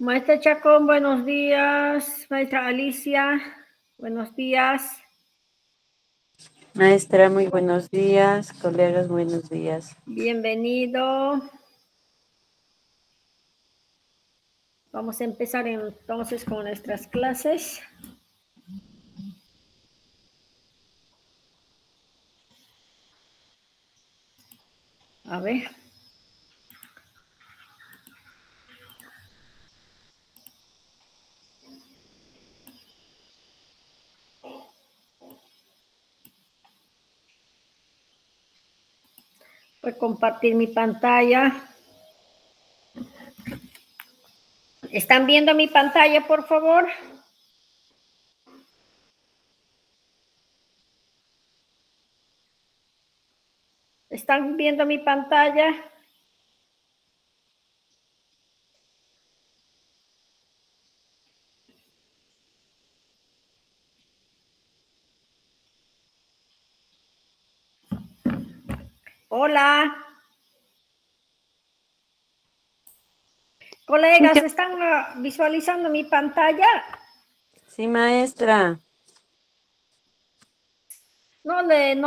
Maestra Chacón, buenos días. Maestra Alicia, buenos días. Maestra, muy buenos días. Colegas, buenos días. Bienvenido. Vamos a empezar entonces con nuestras clases. A ver. Voy a compartir mi pantalla. ¿Están viendo mi pantalla, por favor? ¿Están viendo mi pantalla? Hola. Colegas, ¿están visualizando mi pantalla? Sí, maestra. No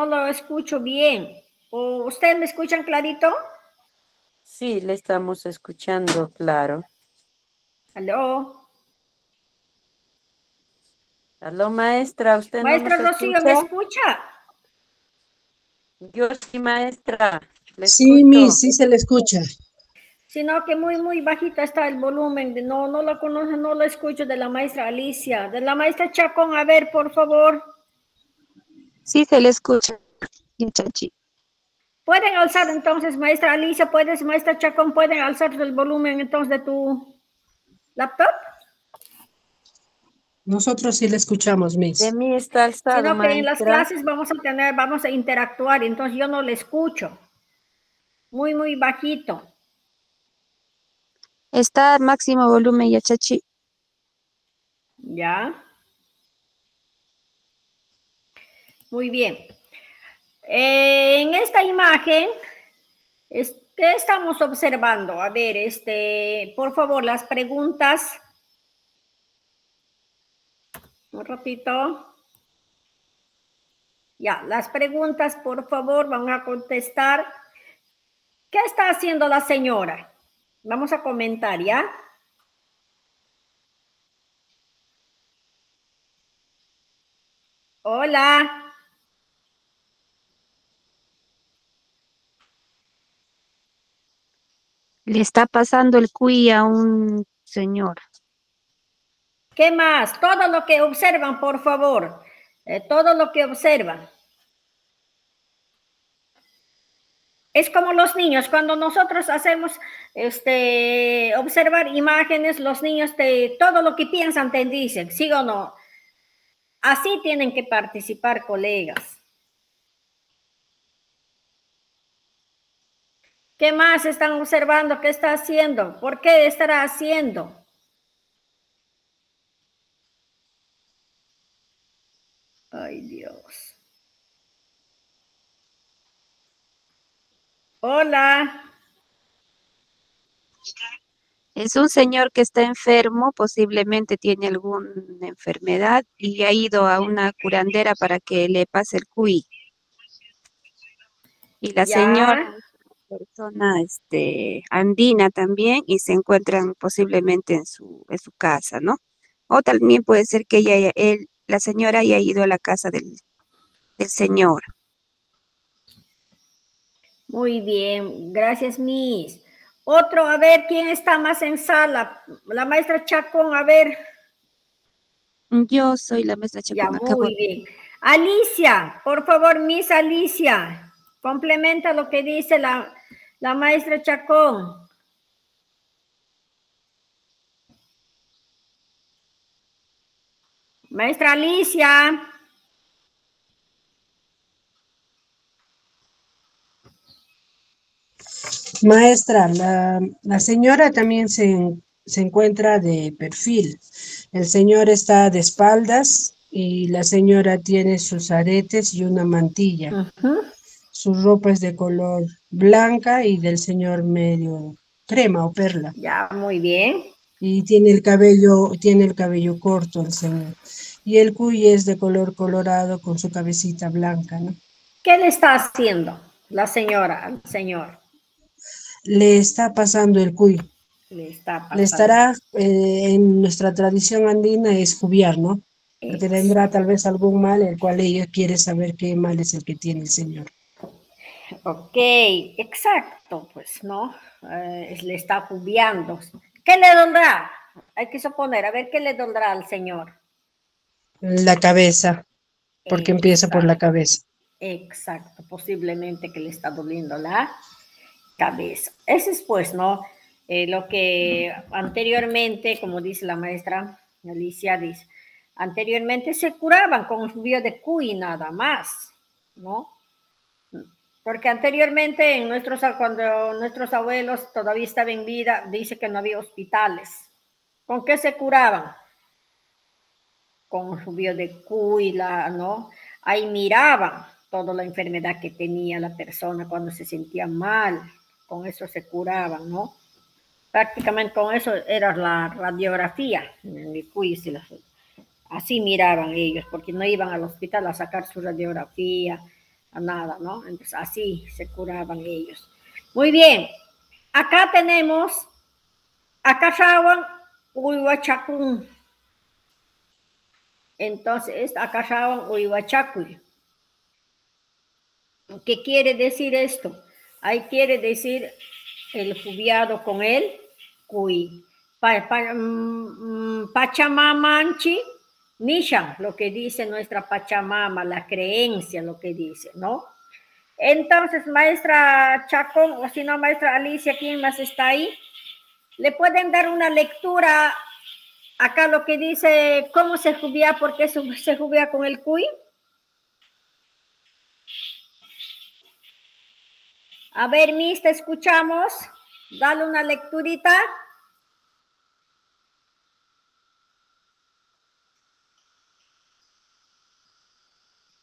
lo escucho bien. ¿O ustedes me escuchan clarito? Sí, le estamos escuchando, claro. ¿Aló? Aló, maestra, ¿usted no Maestra nos Rocío, ¿me escucha? escucha? Yo sí, maestra, le Sí, escucho. sí se le escucha. Sino que muy bajita está el volumen. No la conozco, no lo escucho de la maestra Alicia. De la maestra Chacón, a ver, por favor. Sí, se le escucha, Chachi. ¿Pueden alzar entonces, maestra Alicia, maestra Chacón, pueden alzar el volumen entonces de tu laptop? Nosotros sí le escuchamos, De Miss. mí está alzado, Sino que en las maestra. clases vamos a interactuar, entonces yo no le escucho. Muy bajito. Está a máximo volumen, ya, Chachi. Ya. Muy bien. En esta imagen, ¿qué estamos observando? A ver, por favor, las preguntas. Un ratito. Ya, las preguntas, por favor, van a contestar. ¿Qué está haciendo la señora? Vamos a comentar, ¿ya? Hola. Le está pasando el cuy a un señor. ¿Qué más? Todo lo que observan, por favor. Todo lo que observan. Es como los niños, cuando nosotros hacemos observar imágenes, los niños todo lo que piensan te dicen, ¿sí o no? Así tienen que participar, colegas. ¿Qué más están observando? ¿Qué está haciendo? ¿Por qué estará haciendo? Ay, Dios. Hola. Es un señor que está enfermo, posiblemente tiene alguna enfermedad y ha ido a una curandera para que le pase el cuy. Y la señora Ya. es una persona andina también y se encuentran posiblemente en su casa, ¿no? O también puede ser que la señora haya ido a la casa del señor. Muy bien. Gracias, Miss. Otro, a ver, ¿quién está más en sala? La maestra Chacón, a ver. Yo soy la maestra Ya, Chacón, acabo. muy bien. Alicia, por favor, Miss Alicia, complementa lo que dice la maestra Chacón. Maestra Alicia. Maestra, la señora también se encuentra de perfil. El señor está de espaldas y la señora tiene sus aretes y una mantilla. Su ropa es de color blanca y del señor medio crema o perla. Ya, muy bien. y tiene el cabello corto el señor. Y el cuy es de color colorado con su cabecita blanca, ¿no? ¿Qué le está haciendo la señora al señor? Le está pasando el cuy. Le está Le pasando. estará, en nuestra tradición andina es jubiar, ¿no? Porque tendrá tal vez algún mal, el cual ella quiere saber qué mal es el que tiene el señor. Ok, exacto, pues, ¿no? Le está jubiando. ¿Qué le dolerá? Hay que suponer, a ver qué le dolerá al señor. La cabeza, porque empieza por la cabeza. Exacto, posiblemente que le está doliendo la cabeza. Ese es, pues, ¿no? Lo que anteriormente, como dice la maestra Alicia, dice, anteriormente se curaban con jubio de cuy nada más, ¿no? Porque anteriormente, cuando nuestros abuelos todavía estaban en vida, dice que no había hospitales. ¿Con qué se curaban? Con jubio de cuy, ¿no? Ahí miraban toda la enfermedad que tenía la persona cuando se sentía mal. Con eso se curaban, ¿no? Prácticamente con eso era la radiografía en el cuy. Así miraban ellos, porque no iban al hospital a sacar su radiografía, a nada, ¿no? Entonces así se curaban ellos. Muy bien, acá tenemos a Cachawan Uyhuachacún. Entonces, a Cachawan Uyhuachacuy. ¿Qué quiere decir esto? Ahí quiere decir el jubiado con el cuy. Pachamamanchi, Nishan, lo que dice nuestra Pachamama, la creencia, lo que dice, ¿no? Entonces, maestra Chacón, o si no, maestra Alicia, ¿quién más está ahí? ¿Le pueden dar una lectura acá lo que dice cómo se jubía, por qué se jubía con el cuy? A ver, Miss, te escuchamos. Dale una lecturita.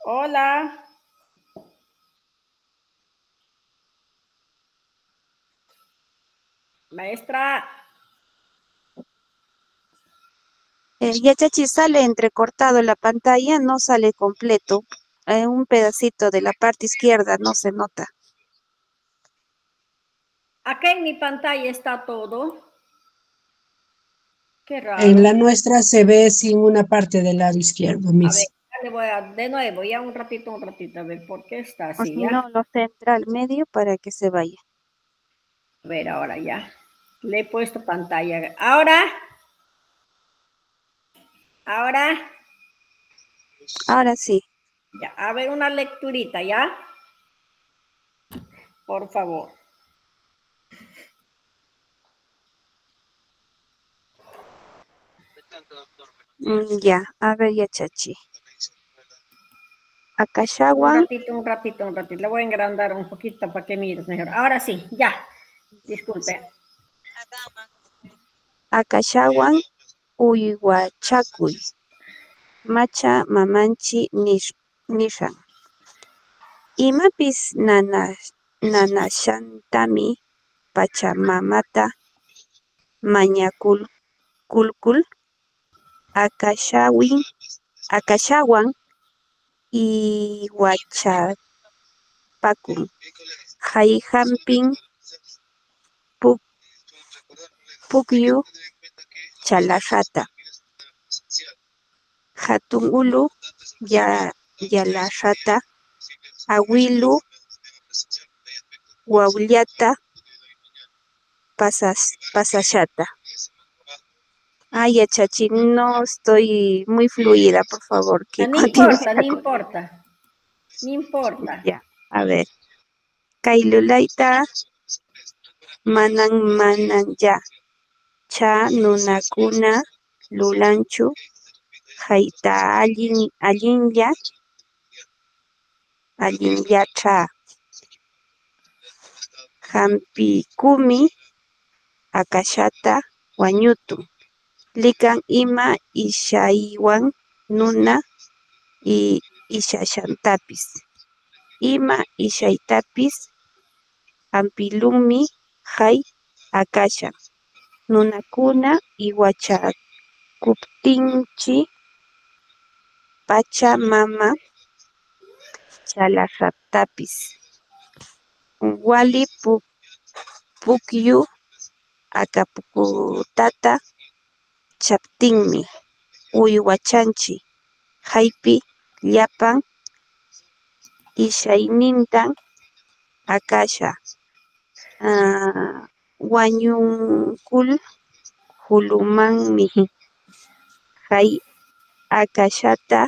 Hola. Maestra. Ya Chachi sale entrecortado la pantalla, no sale completo. Un pedacito de la parte izquierda no se nota. Acá en mi pantalla está todo. Qué raro. En la nuestra se ve sin una parte del lado izquierdo, A ver, Miss. ya le voy a, de nuevo, ya un ratito, a ver por qué está O así, si ¿ya? no, lo centra al medio para que se vaya. A ver, ahora ya. Le he puesto pantalla. Ahora. Ahora sí. Ya, a ver, una lecturita, ¿ya? Por favor. Ya, a ver ya Chachi. Akashawan, Un ratito. Le voy a engrandar un poquito para que mires mejor. Ahora sí, ya. Disculpe. Akashawan, Uyhuachacuy. Macha mamanchi nishan. Imapis nanashantami pachamamata mañakulkul akashawan iwachapakun. Hayhampin pukyu chalajata. Hatun ulu yalajata. Awilu waullata pasashata. Ay, Chachi, no estoy muy fluida, por favor, que No continúe. No importa. Ya, a ver. Kailulaita manan ya. Cha nunakuna lulanchu. Haita alinya cha. Hampikumi akashata wañutu. Likan ima ishaywan nuna y ishashantapis. Ima ishaytapis ampilumi hay akasha. nunakuna iwachakuptinchi Pachamama chalasaptapis wali pukyu akapukutata chaptinmi uywachanchi haypi llapan ishaynintan akasha wañunkul hulumanmi hay akashata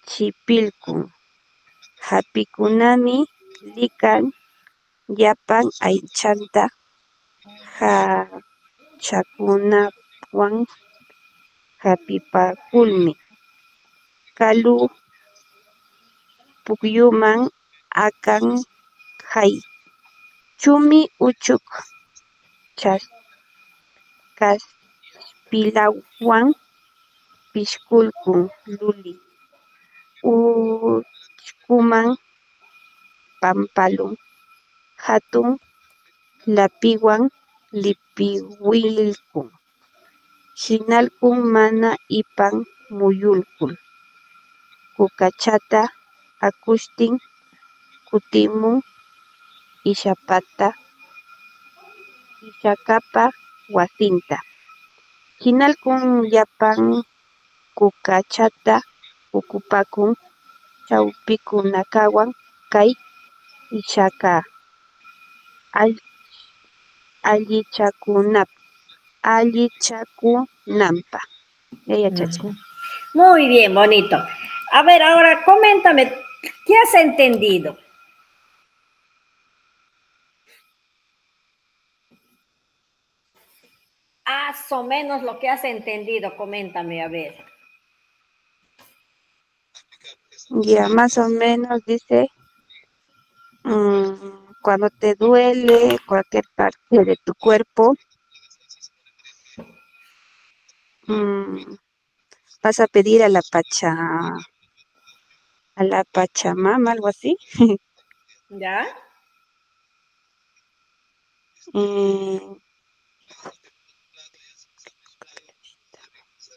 chipilkun hapikunami likan llapan aychanta hachakunawan hapipakulmi kalu pukyuman akan hay chumi uchuk kaspilawan pishkulkun luli uchkuman pampalun hatun lapiwan lipiwilkun hinalkun mana ipan muyulkul kukachata akushtin kutimun ishakapa wasinta hinalkun llapan kukachata ukupakun chawpikunakawan kay ishaka allichakunanpa. Muy bien, bonito. A ver, ahora coméntame, ¿qué has entendido? Más o menos lo que has entendido, coméntame, a ver. Ya, más o menos dice, cuando te duele cualquier parte de tu cuerpo, vas a pedir a la Pachamama, algo así. ¿Ya?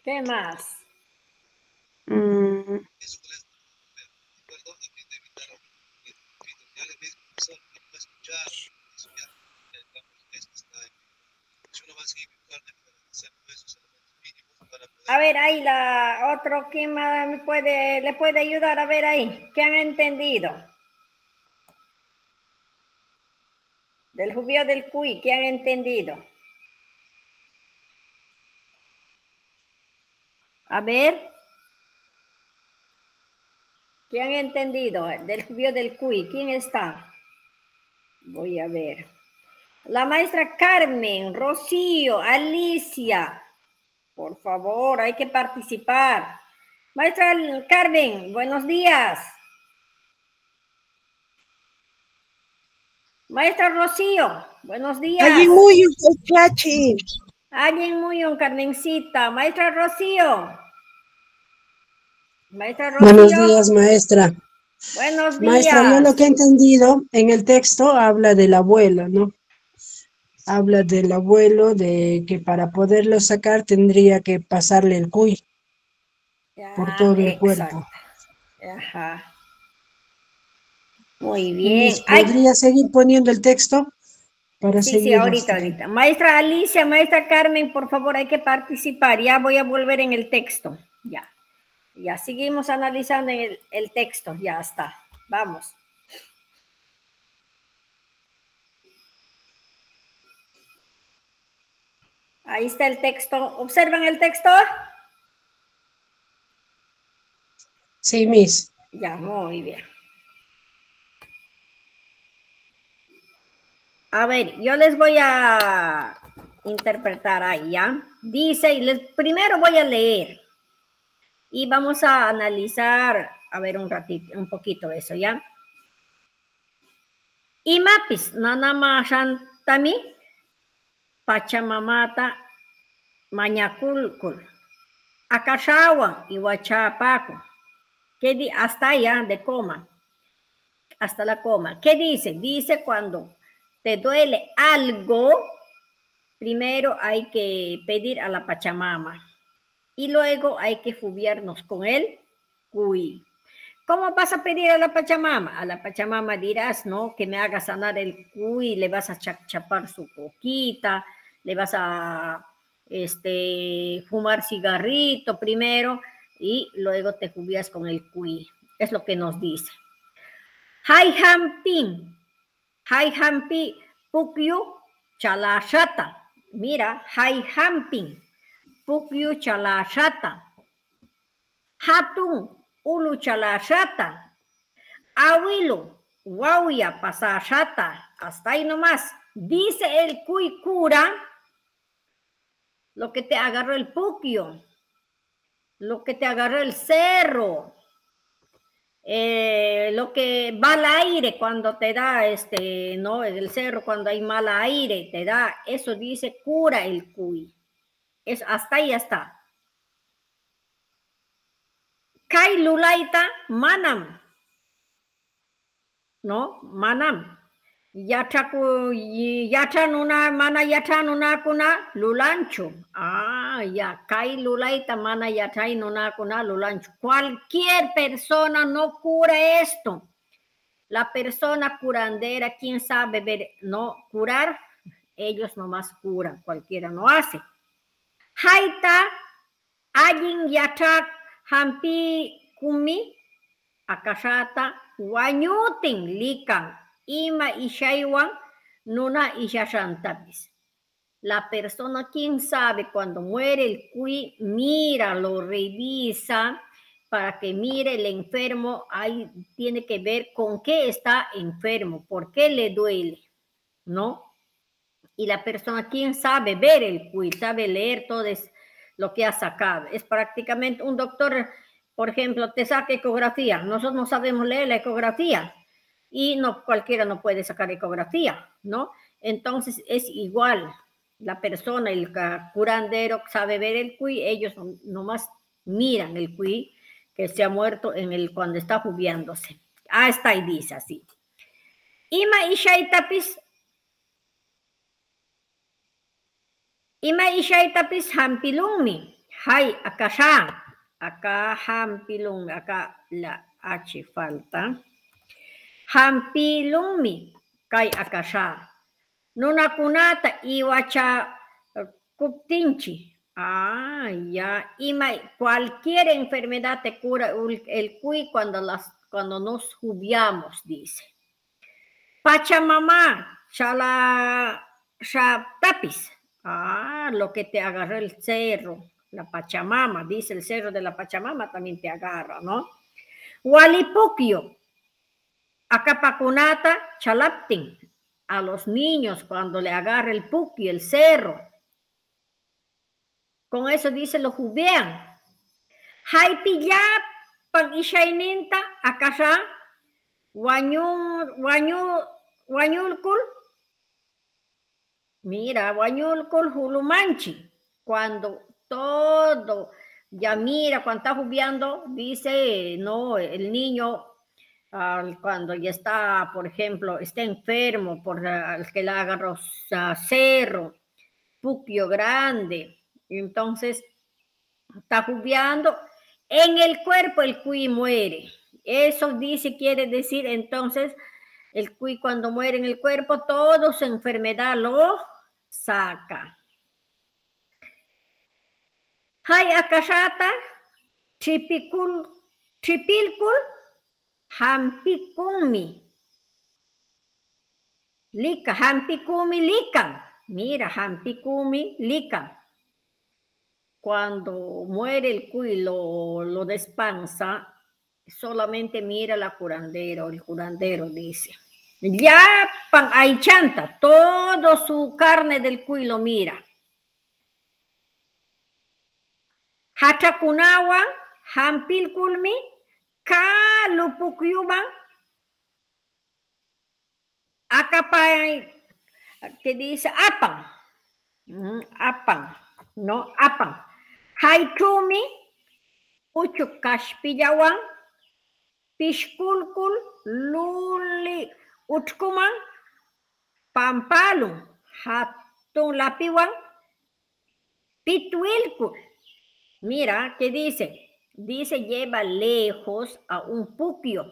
¿Qué más? A ver, ahí la otro, ¿quién más le puede ayudar? A ver ahí, ¿qué han entendido? Del judío del cuy, ¿qué han entendido? A ver. ¿Qué han entendido? Del judío del cuy, ¿quién está? Voy a ver. La maestra Carmen, Rocío, Alicia. Por favor, hay que participar. Maestra Carmen, buenos días. Maestra Rocío, buenos días. Alguien muy chachi. Alguien muy Carmencita. Maestra Rocío. Maestra Rocío. Buenos días, maestra. Buenos días. Maestra, yo lo que he entendido en el texto habla del abuelo, ¿no? Habla del abuelo, de que para poderlo sacar tendría que pasarle el cuy por todo el cuerpo. Ajá. Muy bien. ¿Podría seguir poniendo el texto? Para sí, seguir sí, ahorita. Maestra Alicia, maestra Carmen, por favor, hay que participar. Ya voy a volver en el texto. Ya seguimos analizando el texto. Ya está. Vamos. Ahí está el texto. ¿Observan el texto? Sí, Miss. Ya, muy bien. A ver, yo les voy a interpretar ahí, ¿ya? Dice, primero voy a leer. Y vamos a analizar, a ver un ratito, un poquito eso, ¿ya? Imapis, nanama shantami, Pachamamata, mañaculcul, akashawa, iwachapaco. Hasta allá de coma, hasta la coma. ¿Qué dice? Dice cuando te duele algo, primero hay que pedir a la Pachamama y luego hay que jubiarnos con el cuy. ¿Cómo vas a pedir a la Pachamama? A la Pachamama dirás, ¿no? Que me haga sanar el cuy, le vas a chapar su coquita, le vas a fumar cigarrito primero y luego te jubias con el cuy. Es lo que nos dice. Hai hampi, pukyu chalashata. Mira, hai hamping, pukyu chalashata. Hatun, ulu chalashata. Abuelo, wauya pasashata. Hasta ahí nomás. Dice el cuy cura lo que te agarró el pukyu, lo que te agarró el cerro, lo que va al aire cuando te da no, el cerro cuando hay mal aire te da, eso dice cura el cuy. Hasta ahí está. Kai lulaita manam, ¿no? Manam. Yachanuna mana yachanuna kuna lulancho. Ya kai lulaita mana yachanuna kuna lulancho. Cualquier persona no cura esto. La persona curandera, ¿quién sabe ver, no curar? Ellos nomás curan, cualquiera no hace. Haita ajin yachak hampi kumi akashata wanyutin likan. Ima ishaiwan nuna ishashantapis. La persona, quién sabe, cuando muere el cuy, mira, lo revisa para que mire el enfermo. Ahí tiene que ver con qué está enfermo, por qué le duele, ¿no? Y la persona, quién sabe ver el cuy, sabe leer todo lo que ha sacado. Es prácticamente un doctor, por ejemplo, te saca ecografía. Nosotros no sabemos leer la ecografía. Y no cualquiera no puede sacar ecografía, ¿no? Entonces es igual, la persona, el curandero sabe ver el cuy, ellos nomás miran el cuy que se ha muerto cuando está jubiándose. Está y dice así. Ima ishaitapis hampilungmi, hay acá hampilung, acá la H falta. Hampilungmi kay akasha. Nunakunata iwacha kuptinchi. Ya. Cualquier enfermedad te cura el cuy cuando nos jubiamos, dice. Pachamama, tapis. Lo que te agarró el cerro, la Pachamama, dice el cerro de la Pachamama también te agarra, ¿no? Walipukio. Acapacunata chalaptin, a los niños cuando le agarra el puqui, el cerro. Con eso dice lo jubean. Haipilla pan ishaininta akasha wanyulkul. Mira, wanyulkul hulumanchi. Cuando todo, ya mira, cuando está jubeando, dice, no, el niño cuando ya está, por ejemplo, está enfermo por el que le agarró cerro, puquio grande, entonces está jubiando, en el cuerpo el cuy muere. Eso quiere decir entonces, el cuy cuando muere en el cuerpo, toda su enfermedad lo saca. Hay akashata, chipilkul, hampikumi. Lika, hampikumi likan. Mira, hampikumi likan. Cuando muere el cuy, lo despansa, solamente mira el curandero dice. Ya pan aichanta, todo su carne del cuy lo mira. Hachakunawa, hampilkulmi, kalupukyuban. Acá que dice apan, ¿no? Apan. Haitumi, uchukashpillawan, pishkulkul, luli, uchkuman, pampalum, Tun lapiwan pituilku. Mira, ¿qué dice? Dice lleva lejos a un puquio.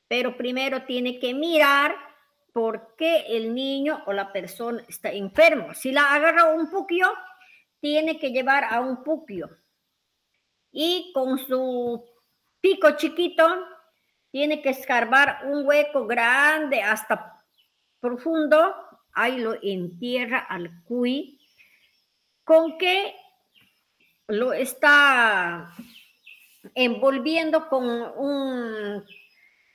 Pero primero tiene que mirar por qué el niño o la persona está enfermo. Si la agarra un puquio, tiene que llevar a un puquio. Y con su pico chiquito, tiene que escarbar un hueco grande hasta profundo. Ahí lo entierra al cuy. Con que lo está envolviendo con un,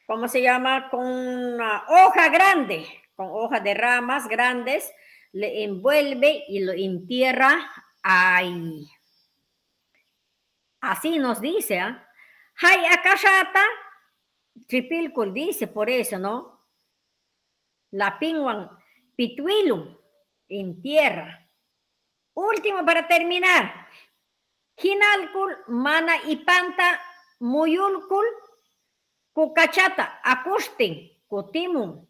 ¿cómo se llama? Con una hoja grande, con hoja de ramas grandes, le envuelve y lo entierra ahí. Así nos dice, ¿ah? Hay akashata, tripilcul dice por eso, ¿no? La pinguan pituilum, entierra. Último para terminar. Hinalkul, mana y panta, muyulkul, kukachata, akustin, kutimun.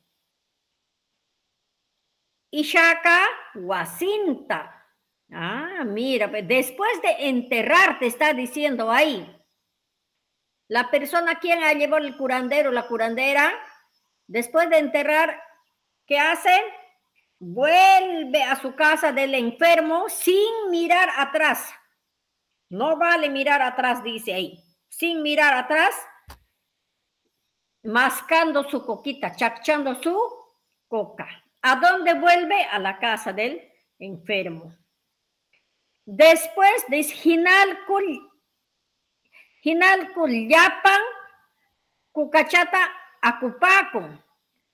Ishaka, wasinta. Ah, mira, después de enterrar, te está diciendo ahí. La persona quien ha llevado el curandero, la curandera, después de enterrar, ¿qué hace? Vuelve a su casa del enfermo sin mirar atrás. No vale mirar atrás, dice ahí. Sin mirar atrás, mascando su coquita, chachando su coca. ¿A dónde vuelve? A la casa del enfermo. Después de Hinalkul yapan, kukachata akupakun,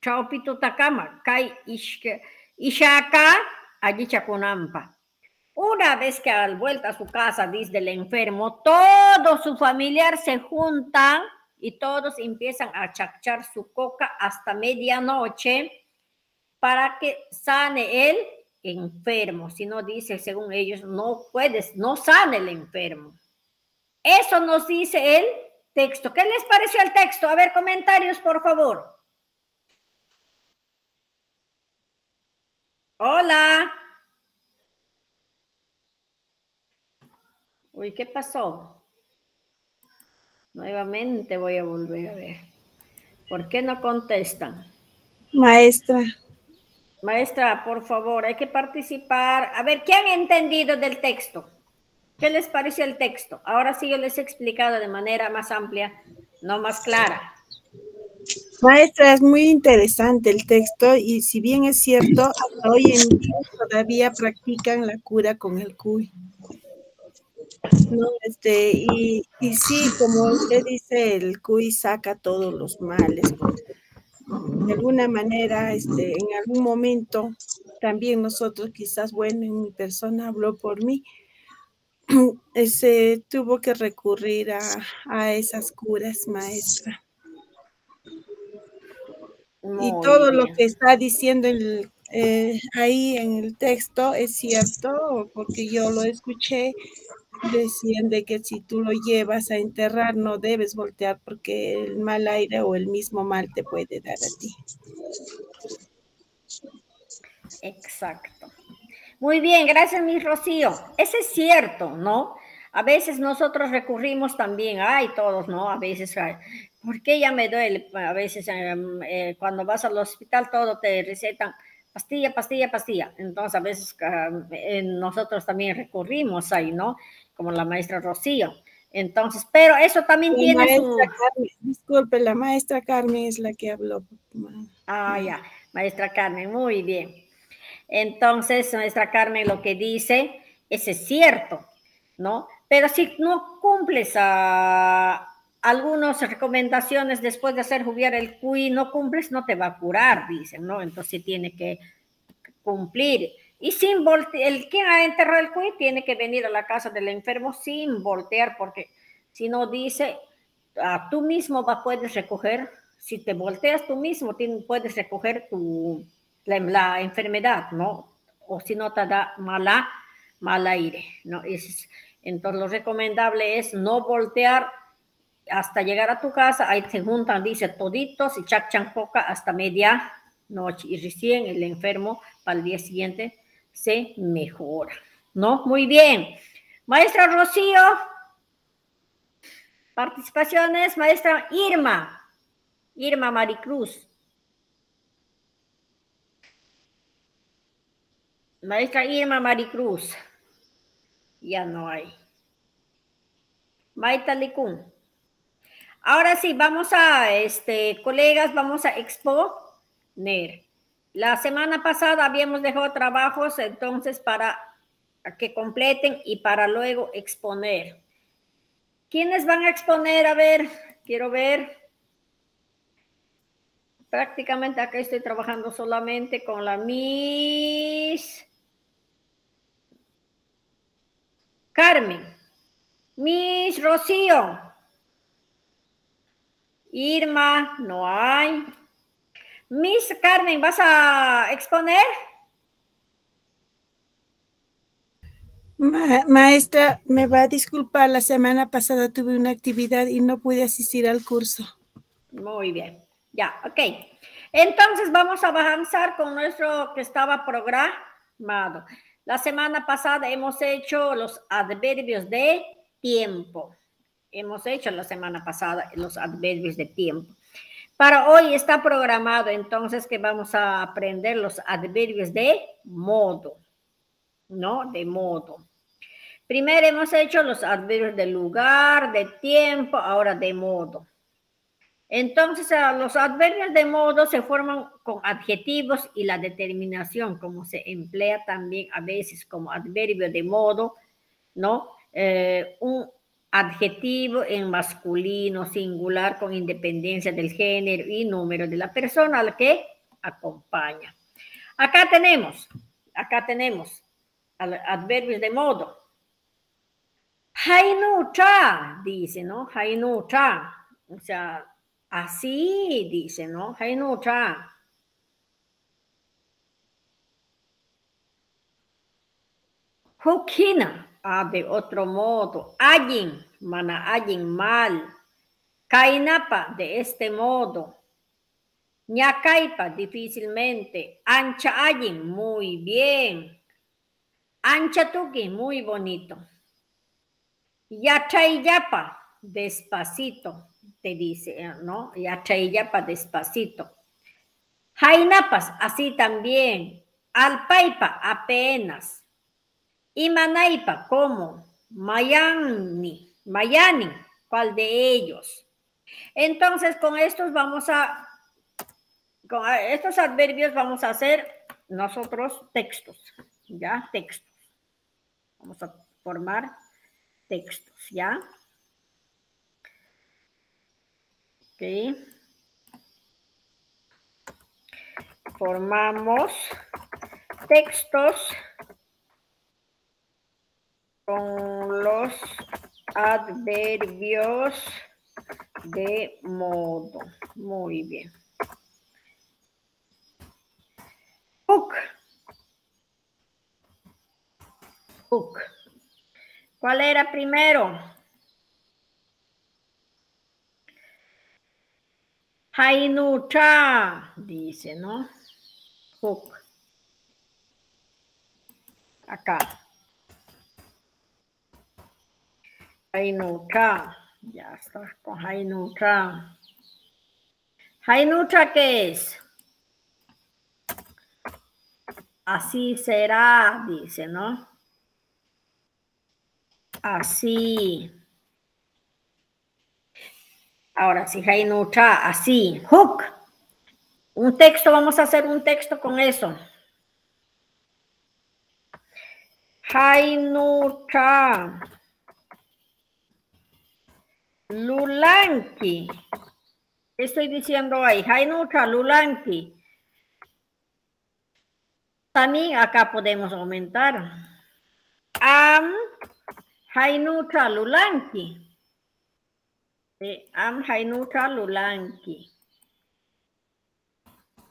chaupito takama, kai ishaka, allí chakunampa. Una vez que al vuelta a su casa, dice el enfermo, todo su familiar se juntan y todos empiezan a chachar su coca hasta medianoche para que sane el enfermo. Si no, dice, según ellos, no sane el enfermo. Eso nos dice el texto. ¿Qué les pareció el texto? A ver, comentarios, por favor. Hola. Uy, ¿qué pasó? Nuevamente voy a volver a ver. ¿Por qué no contestan? Maestra. Maestra, por favor, hay que participar. A ver, ¿qué han entendido del texto? ¿Qué les pareció el texto? Ahora sí yo les he explicado de manera más amplia, no más clara. Maestra, es muy interesante el texto y si bien es cierto, hasta hoy en día todavía practican la cura con el cuy. No, y sí, como usted dice, el cuy saca todos los males. De alguna manera, en algún momento, también nosotros quizás, bueno, en mi persona habló por mí, tuvo que recurrir a esas curas, maestra. Y todo lo que está diciendo ahí en el texto es cierto, porque yo lo escuché. Decían de que si tú lo llevas a enterrar no debes voltear porque el mal aire o el mismo mal te puede dar a ti. Exacto. Muy bien, gracias, mi Rocío. Eso es cierto, ¿no? A veces nosotros recurrimos también, todos, ¿no? A veces, ¿por qué ya me duele? A veces cuando vas al hospital todo te recetan pastilla, pastilla, pastilla. Entonces a veces nosotros también recurrimos ahí, ¿no? Como la maestra Rocío. Entonces, pero eso también tiene su... Carmen, disculpe, la maestra Carmen es la que habló. Ya, maestra Carmen, muy bien. Entonces, maestra Carmen lo que dice, ese es cierto, ¿no? Pero si no cumples algunas recomendaciones después de hacer jugar el cuy, no cumples, no te va a curar, dicen, ¿no? Entonces tiene que cumplir. Y sin voltear, el que ha enterrado el cuy tiene que venir a la casa del enfermo sin voltear, porque si no dice, tú mismo puedes recoger, si te volteas tú mismo, puedes recoger la enfermedad, ¿no? O si no te da mal aire, ¿no? Entonces lo recomendable es no voltear hasta llegar a tu casa, ahí se juntan, dice, toditos y chachan coca hasta media noche y recién el enfermo para el día siguiente se mejora, ¿no? Muy bien. Maestra Rocío, participaciones, maestra Irma Maricruz. Maestra Irma Maricruz, ya no hay. Maita Licún. Ahora sí, vamos a, colegas, vamos a exponer. La semana pasada habíamos dejado trabajos, entonces, para que completen y para luego exponer. ¿Quiénes van a exponer? A ver, quiero ver. Prácticamente acá estoy trabajando solamente con la Miss Carmen, Miss Rocío, Irma, no hay. Miss Carmen, ¿vas a exponer? Maestra, me va a disculpar, la semana pasada tuve una actividad y no pude asistir al curso. Muy bien, ya, ok. Entonces vamos a avanzar con nuestro que estaba programado. La semana pasada hemos hecho los adverbios de tiempo. Hemos hecho la semana pasada los adverbios de tiempo. Para hoy está programado entonces que vamos a aprender los adverbios de modo, ¿no? De modo. Primero hemos hecho los adverbios de lugar, de tiempo, ahora de modo. Entonces, los adverbios de modo se forman con adjetivos y la determinación, como se emplea también a veces como adverbio de modo, ¿no? Un adjetivo en masculino, singular, con independencia del género y número de la persona al que acompaña. Acá tenemos adverbios de modo. Hainucha, dice, ¿no? Hainucha, o sea, así dice, ¿no? Hainucha. Hukina, de otro modo. Ayin, mana ayin, mal. Kainapa, de este modo. Ñacaipa, difícilmente. Ancha ayin, muy bien. Ancha tuki, muy bonito. Yachaiyapa, despacito, te dice, ¿no? Yachaiyapa, despacito. Jainapas, así también. Alpaipa, apenas. Imanaipa, ¿cómo? Mayani, ¿cuál de ellos? Entonces, con estos adverbios vamos a hacer nosotros textos, ¿ya? Textos. Vamos a formar textos, ¿ya? Ok. Formamos textos con los adverbios de modo. Muy bien. Hook. Hook. ¿Cuál era primero? Hainucha, dice, ¿no? Hook. Acá. Hainucha. Ya está con Hainucha. ¿Hainucha qué es? Así será, dice, ¿no? Así. Ahora sí, Hainucha, así. Hook. Un texto, vamos a hacer un texto con eso. Hainucha. Lulanki. ¿Qué estoy diciendo ahí? Hainucha, Lulanki. También acá podemos aumentar. Am Hainucha Lulanki. Am Hainucha Lulanki.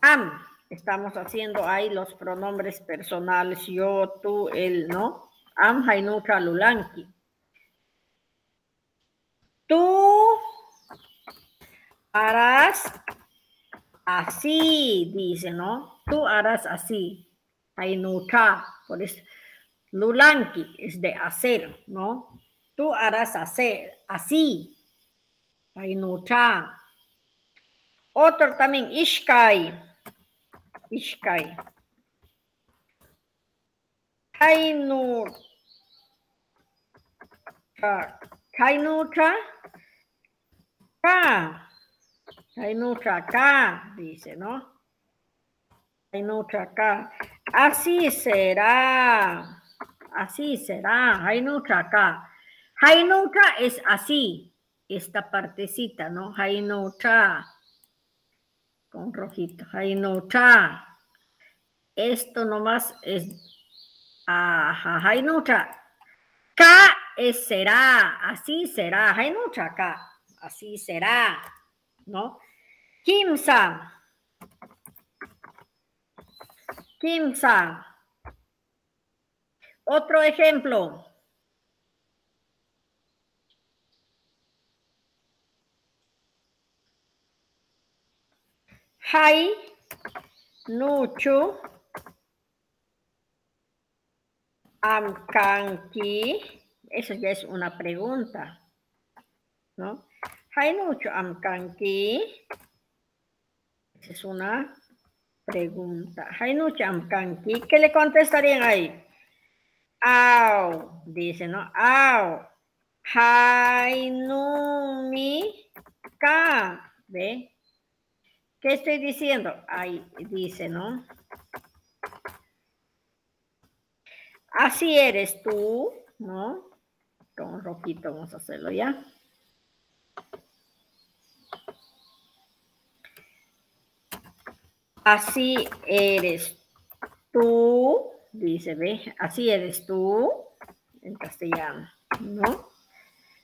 Am. Estamos haciendo ahí los pronombres personales. Yo, tú, él, ¿no? Am Hainucha Lulanki. Tú harás así, dice, ¿no? Tú harás así. Hainucha, por eso. Lulanki es de hacer, ¿no? Tú harás hacer, así. Hainucha. Otro también, ishkai. Ishkai. Hainucha. Hainucha. Ka. Hainucha ka, dice, ¿no? Hainucha ka. Así será. Así será. Hainucha ka. Hainucha es así. Esta partecita, ¿no? Hainucha. Con rojito. Hainucha. Esto nomás es. Ajá. Hainucha. Ka es será. Así será. Hainucha ka. Así será. ¿No? Kimsa. Kimsa. Otro ejemplo. Hai nuchu amkanki. Eso ya es una pregunta, ¿no? Hai nuchu amkanki. Esa es una pregunta. Hai nuchu amkanki. ¿Qué le contestarían ahí? Au, dice, ¿no? Au. Hai numi ka. ¿Ve? ¿Qué estoy diciendo? Ahí dice, ¿no? Así eres tú, ¿no? Con rojito vamos a hacerlo ya. Así eres tú, dice, ¿ve? Así eres tú, en castellano, ¿no?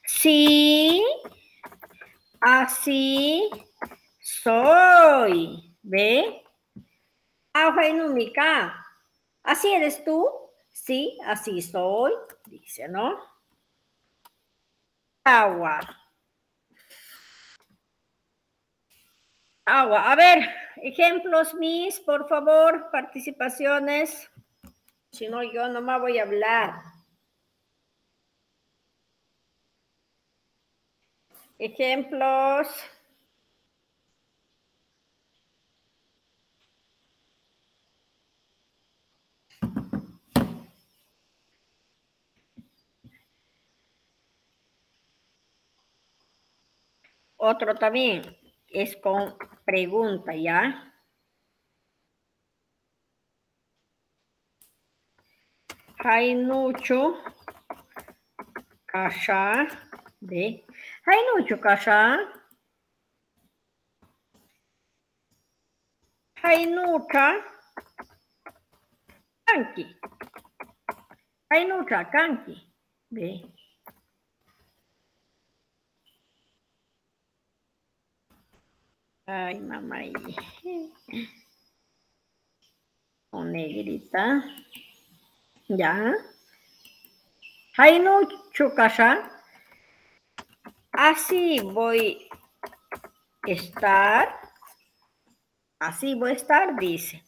Sí, así soy, ¿ve? Así eres tú, sí, así soy, dice, ¿no? Agua. Agua. A ver, ejemplos mis, por favor, participaciones. Si no, yo nomás voy a hablar. Ejemplos. Otro también es con pregunta, ¿ya? Hainuchu kasha, ¿ve? Hainuchu kasha. Hainucha kanki. Hainucha kanki, ¿ve? Ay, mamá. Con negrita. Ya. Hainuchu kasha. Así voy a estar. Así voy a estar, dice.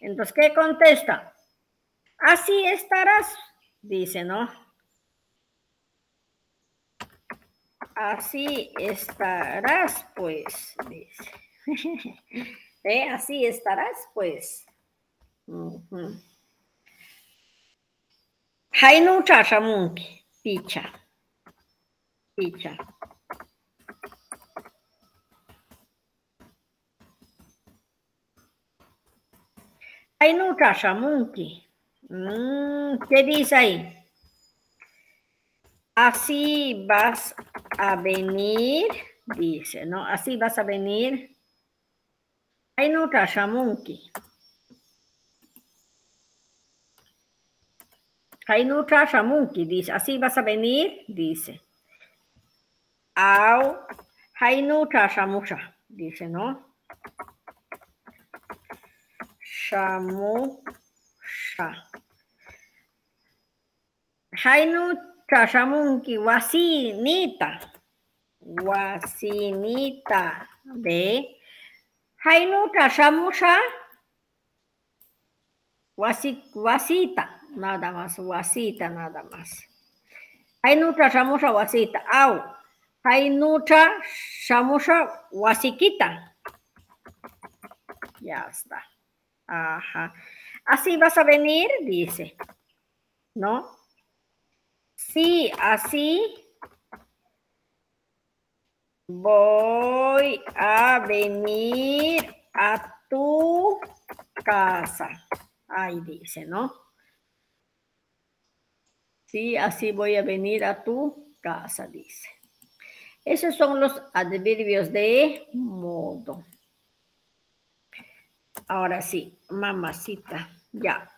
Entonces, ¿qué contesta? Así estarás, dice, ¿no? Así estarás, pues, dice. Así estarás, pues. Hainucha shamunki, picha. Picha. Hainucha shamunki. ¿Qué dice ahí? Así vas a venir, dice, ¿no? Así vas a venir. Hainucha shamunki. Hainucha shamunki, dice. Así vas a venir, dice. Au hainucha shamusha, dice, ¿no? Shamusha. Hainucha shamunki wasinita. Wasinita. ¿Ve? Hainucha shamusha Wasita, nada más, wasita, nada más. Hay nutra shamusha wasita, au. Hay nutra shamusha wasiquita. Ya está. Ajá. Así vas a venir, dice. ¿No? Sí, así voy a venir a tu casa. Ahí dice, ¿no? Sí, así voy a venir a tu casa, dice. Esos son los adverbios de modo. Ahora sí, mamacita, ya.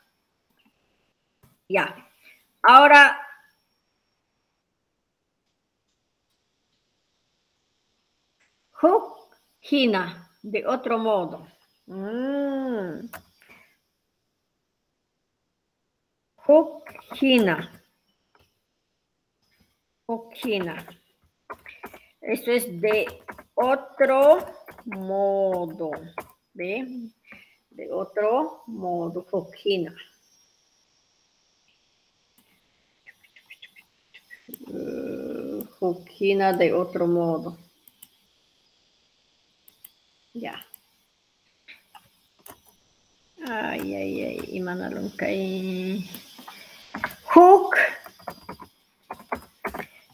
Ya. Ahora, hukina, de otro modo. Hukina. Hukina. Esto es de otro modo. ¿Ve? De otro modo, hukina. Hukina de otro modo. Ya. Ay, ay, ay, imanalunkai. Hook.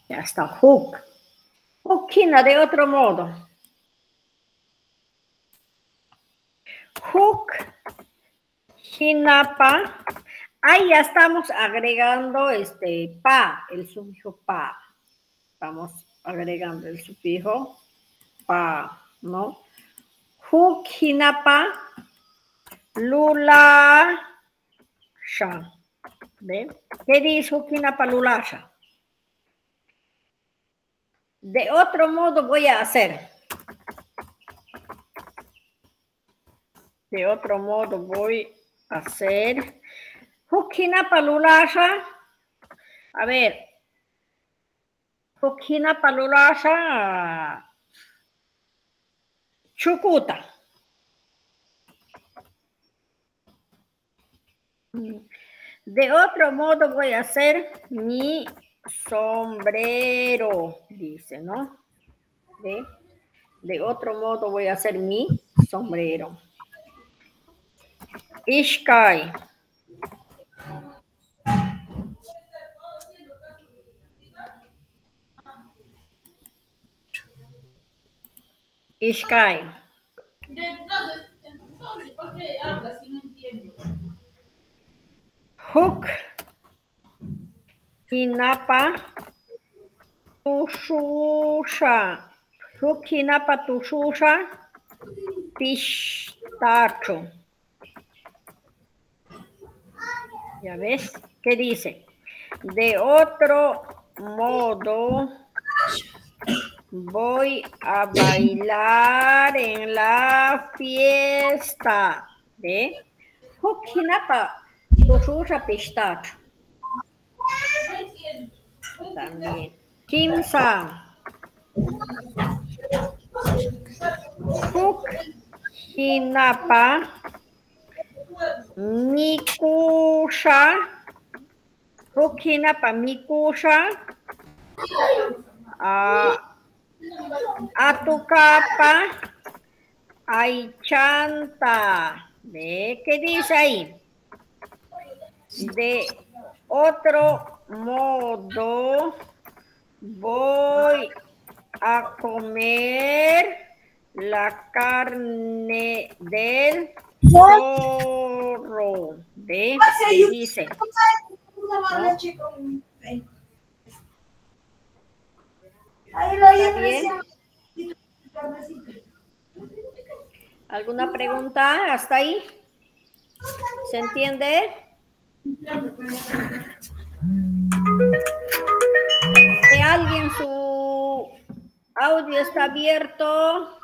Ya está, hook. Hukina de otro modo. Hook. Hinapa. Ahí ya estamos agregando pa, el sufijo pa. Estamos agregando el sufijo pa, ¿no? Huk hinapa lula sha. ¿Ve? ¿Qué dice huk hinapa lula sha? De otro modo voy a hacer. De otro modo voy a hacer. Huk hinapa lula sha. A ver. Huk hinapa lula sha. Chucuta. De otro modo voy a hacer mi sombrero, dice, ¿no? De otro modo voy a hacer mi sombrero. Ishkai. Ishkai. ¿Por qué hablas si no entiendo? Huk. Hinapa. Tushusha. Huk hinapa tushusha. Pistacho. ¿Ya ves? ¿Qué dice? De otro modo voy a bailar en la fiesta. ¿Ve? Huk hinapa tushusha pistacho. También. Kimsa. Huk hinapa mikusha. Huk hinapa mikusha. Atukapa aychanta. ¿Ve? ¿Qué dice ahí? De otro modo voy a comer la carne del zorro. ¿Ve? ¿Qué dice? ¿No? ¿Está bien? ¿Alguna pregunta hasta ahí? ¿Se entiende? ¿De alguien su audio está abierto?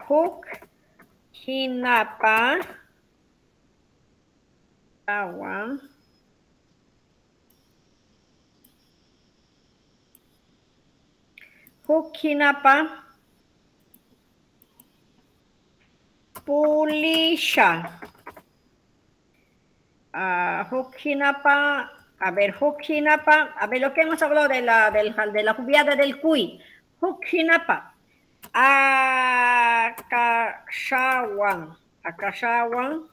Huk hinapa agua. Huk hinapa pulisha. Hukhinapa. A ver, Hukhinapa. A ver, lo que hemos hablado de la jubiada del cuy. Hukhinapa. Akashawan. Akashawan.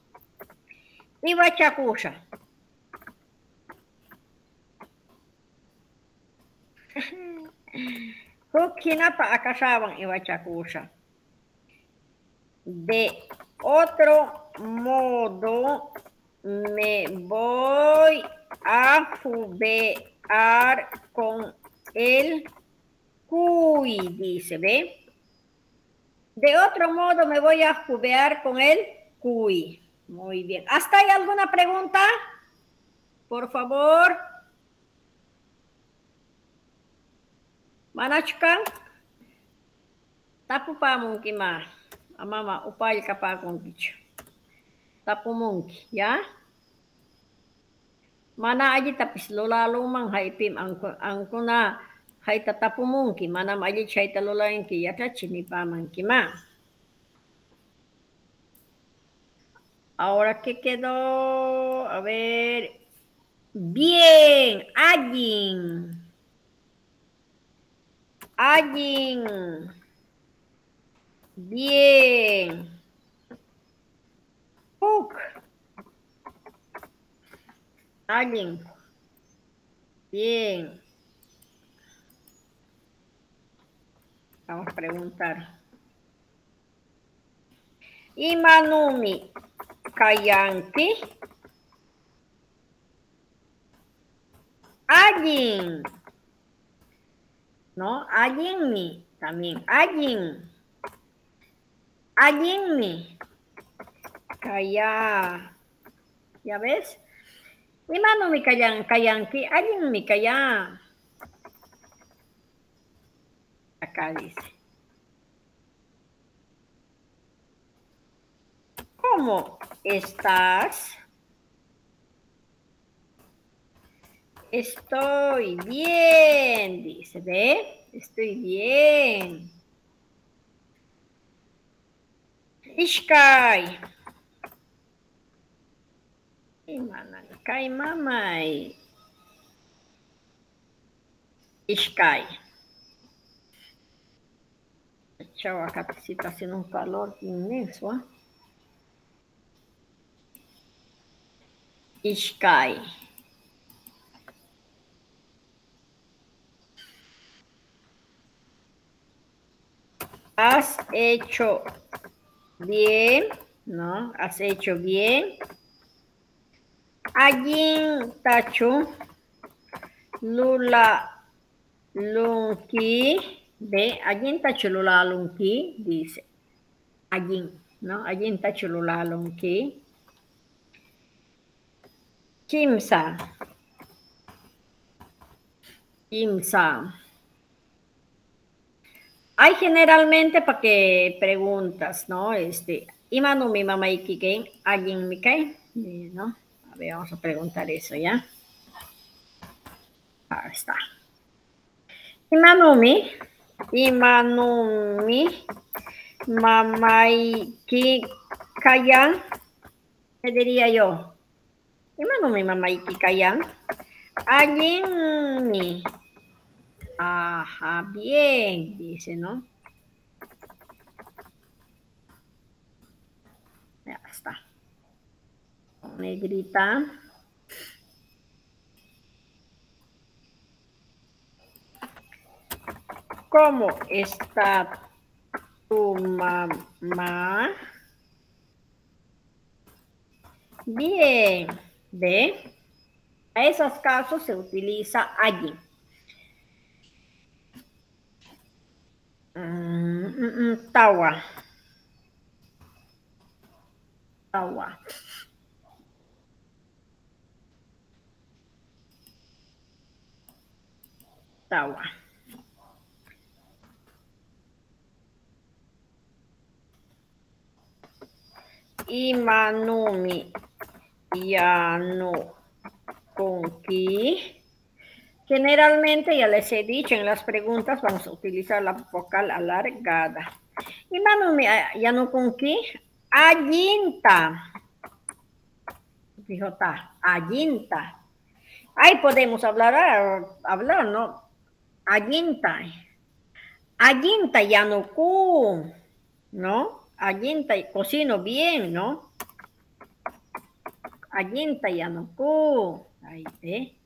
Iwachakusha. Hukhinapa akashawan iwachakusha. De otro modo, me voy a jubear con el cuy, dice, ¿ve? De otro modo, me voy a jubear con el cuy. Muy bien. ¿Hasta ahí alguna pregunta? Por favor. Manachkan? Tapu pa mungkin ma. Mama, upay ka pa akong teacher. Tapu mungkin, ya? Mana aja tapis lola lumang haipim ang kuna hay tatapu mungkin. Mana aja chay talola yung kiyata chini pa mungkin ma. Ahora que quedó, a ver, bien, Ajin. Ajin. Bien. Hook. Ajin. Bien. Vamos a preguntar. Imanumi Kayanki. Ajin. No, Ajin mi también. Ajin. Ajin mi. Kaya. ¿Ya ves? Imanumi Kayanki. Ajin mi kaya. Acá dice. ¿Cómo estás? Estoy bien, dice, ¿ve? Estoy bien. Ishkai. Kai mamai. Ishkai. Chao, acá está haciendo un calor inmenso, ¿eh? Ishkai. Has hecho bien, ¿no? Has hecho bien. Ajin tachu lula lunki. ¿Ve? Ajin tachu lula lunki, dice. Ajin, ¿no? Ajin tachu lula lunki. Kimsa. Kimsa. Hay generalmente para que preguntas, ¿no? Imanu mi mamá ikiken, alguien me cae, ¿no? A ver, vamos a preguntar eso, ¿ya? Ahí está. Imanumi, mamá ikikayan, ¿qué diría yo? Imanumi mamá ikikayan, alguien mi. Ajá, bien, dice, ¿no? Ya está. Negrita. ¿Cómo está tu mamá? Bien, ¿ve? A esos casos se utiliza allí. Tawa. Tawa. Tawa. Imanumi Yano Konki. Generalmente, ya les he dicho en las preguntas, vamos a utilizar la vocal alargada. Imanumi Yano Konki, Allinta. Fíjate, allinta. Ahí podemos hablar, ¿no? Allinta. Allinta yanuku, ¿no? Allinta, cocino bien, ¿no? Allinta yanuku. Ahí ve.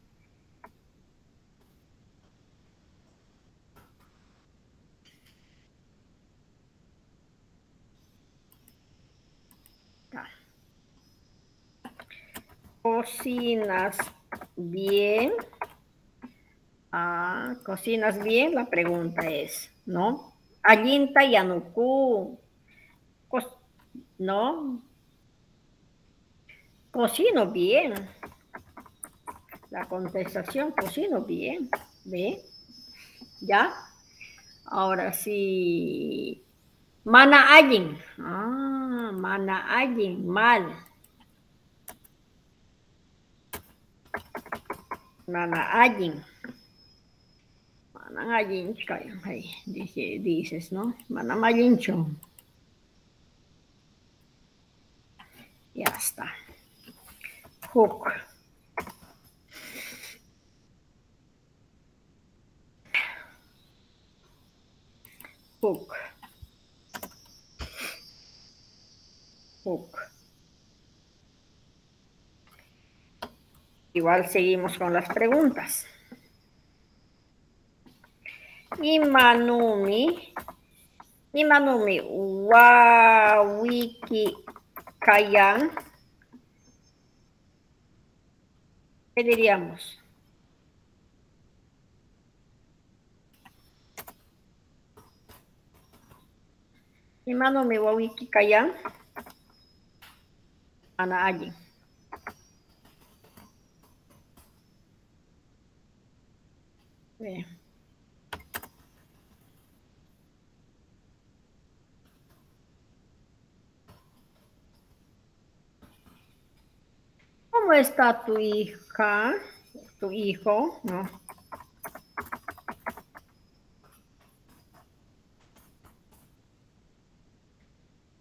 ¿Cocinas bien? Ah, ¿cocinas bien? La pregunta es, ¿no? Allinta yanuku. ¿No? Cocino bien. La contestación, cocino bien. ¿Ve? ¿Ya? Ahora sí. Mana allin. Ah, mana allin. Mal. Mana allin. Mana allin. Ahí dices, ¿no? Mana mallincho. Ya está. Hook. Hook. Hook. Igual seguimos con las preguntas. Imanumi, wawiki kayan. ¿Qué diríamos? Imanumi wawiki kayan. Ana allí. Bien. ¿Cómo está tu hija? Tu hijo, ¿no?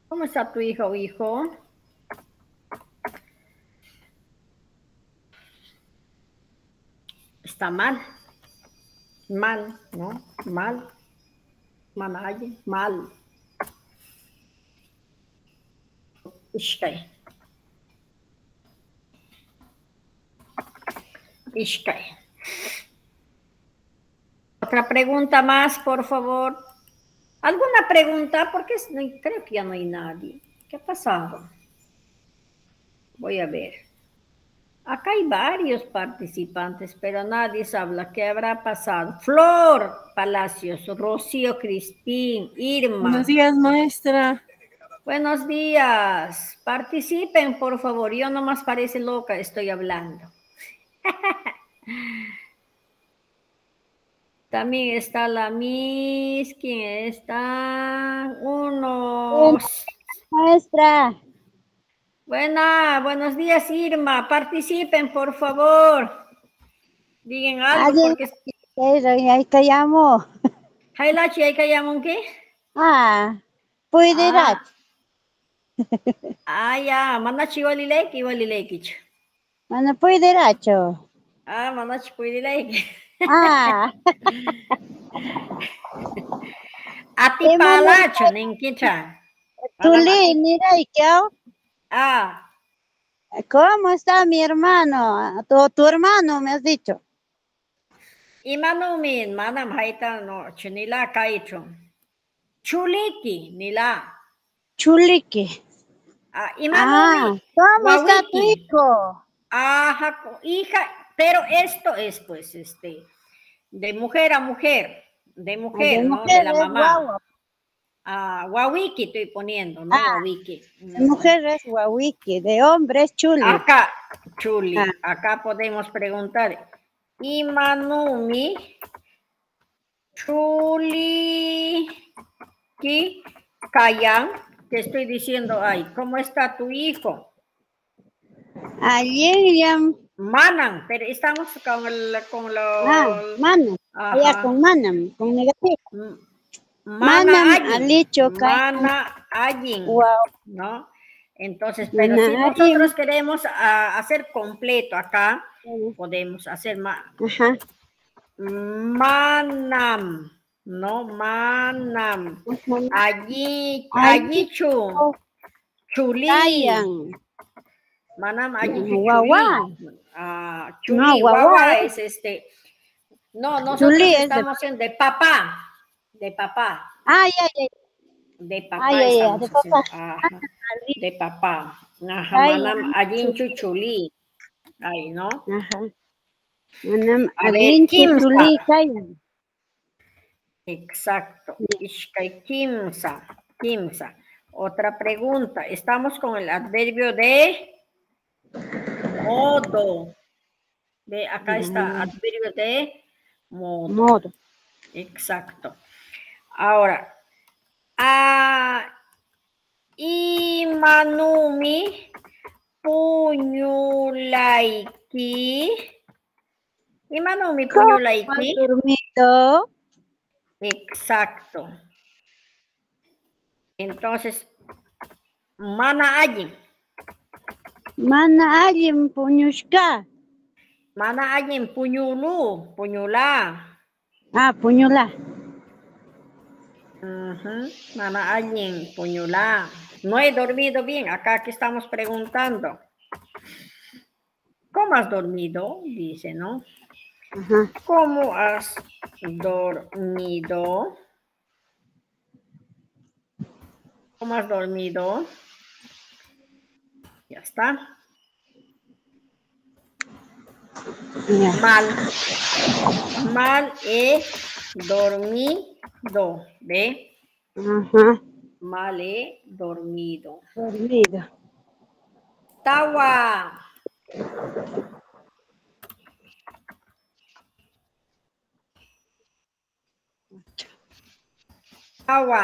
¿Cómo está tu hija o hijo? Está mal. Mal, ¿no? Mal. Manalle, mal. Ishkai. Ishkai. Otra pregunta más, por favor. ¿Alguna pregunta? Porque creo que ya no hay nadie. ¿Qué ha pasado? Voy a ver. Acá hay varios participantes, pero nadie habla. ¿Qué habrá pasado? Flor Palacios, Rocío Crispín, Irma. Buenos días, maestra. Buenos días. Participen, por favor. Yo nomás parece loca, estoy hablando. También está la Miss. ¿Quién está? Unos. Maestra. Buenos días, Irma. Participen, por favor. Digan algo porque... Ahí callamos. ¿Hailachi, ahí callamos qué? Puede Ya. Manachi walileki. Mana puede derecho. Manachi walileki. Ati palacho, ninkicha. Tuli, mira, ¿y qué? ¿Cómo está mi hermano? Tu hermano, me has dicho. Imanumin, manam haita no, chinila kaicho. Chuliki, nila. Chuliki. Imanumi. ¿Cómo está tu hijo? Hija, pero esto es pues, de mujer a mujer, ¿no? De la mamá. Wawiki estoy poniendo, ¿no? Wawiki. De mujer es wawiki, de hombre es chuli. Acá, chuli. Acá podemos preguntar. Imanumi chuli ki kayan. Te estoy diciendo, ¿cómo está tu hijo? Ayer Manan, pero estamos con Manan. Ya con Manam, con negativo. Manam Mana allin, ¿no? Entonces, pero si Mana nosotros queremos hacer completo acá, Ajá. podemos hacer Ajá. manam, ¿no? Manam. Allí, Allí chuli. Tayan. Manam, allí Guagua. chuli. No, Chuli, guagua, guagua es no, nosotros Chuli es de... estamos en de papá. De papá. Ay, ay, ay. De Ay, papá ay, ay. estamos De haciendo. papá. Ajá. De papá. Ajá, Ay, manam, allí ay. chuchuli. Ahí, ¿no? Ajá. Manam A ver, alin kimsa. chuli tayan. Exacto. Ishkai kimsa. Kimsa. Otra pregunta. Estamos con el adverbio de modo. Ve, acá está adverbio de modo. Modo. Exacto. Ahora, imanumi puñulaiki. Imanumi ¿Cómo has puñulaiki. dormido? Exacto. Entonces, mana allí. Mana alin puñushka. Mana allí puñulu. Puñula. Ah, puñula. Mana allí puñula. No he dormido bien. Acá que estamos preguntando. ¿Cómo has dormido? Dice, ¿no? Ajá. ¿Cómo has dormido? ¿Cómo has dormido? Ya está. Ya. Mal. Mal he dormido. ¿Ve? Ajá. Mal he dormido. Dormido. Tawa. Tawa.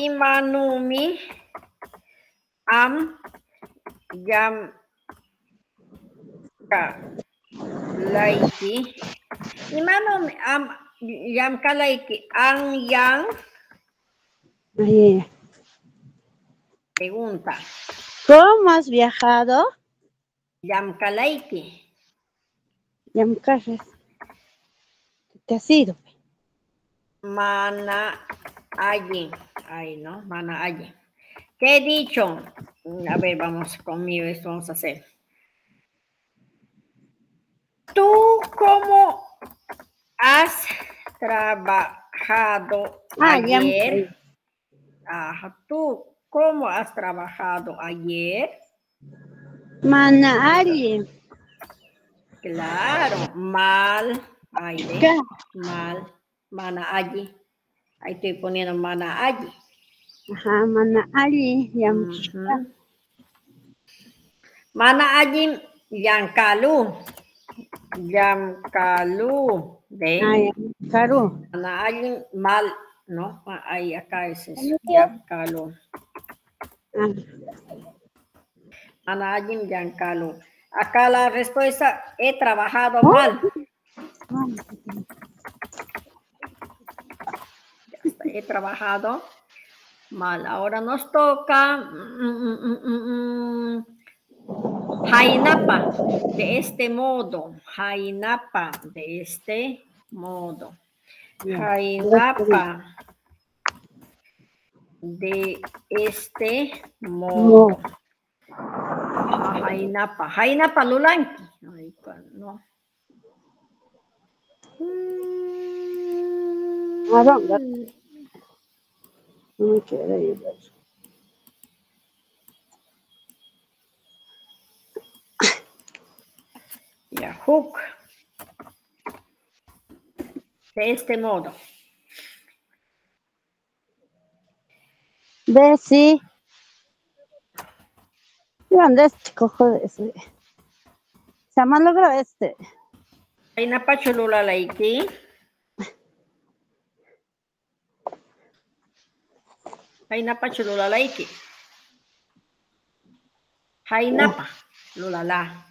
Imanumi am yam kalaiki. Imanumi am yam kalaiki ang yang Ahí. pregunta. ¿Cómo has viajado? Yam kalaiki. Yamkajes. ¿Qué has ido? Mana allí. Ahí, ¿no? Mana allí. ¿Qué he dicho? A ver, vamos conmigo, esto vamos a hacer. ¿Tú cómo has trabajado ayer? Ajá, ¿tú cómo has trabajado ayer? Mana alin. Claro, mal. Ahí ve, mal. Mana allí. Ahí estoy poniendo mana allí. Ajá, mana alin. Yamkajes. Mana allí, yankalu. Yamkalu. ¿Ve? Ah, Yamkaru. Mana allí, mal. ¿No? Ahí, acá es eso. Yamkalu. Ah. Mana allí, yankalu. Acá la respuesta, he trabajado mal. Ya está, he trabajado mal. Ahora nos toca Jainapa, de este modo. Jainapa, de este modo. Jainapa, de este modo. Jainapa. Jainapa lulanki. Ay, no. No me quiere ir. Ya, hook. De este modo. Bessie. ¿Dónde es, chico? Joder. Se llama logro este. Jainapa chulula laiki. Jainapa chulula laiki. Jainapa lulala.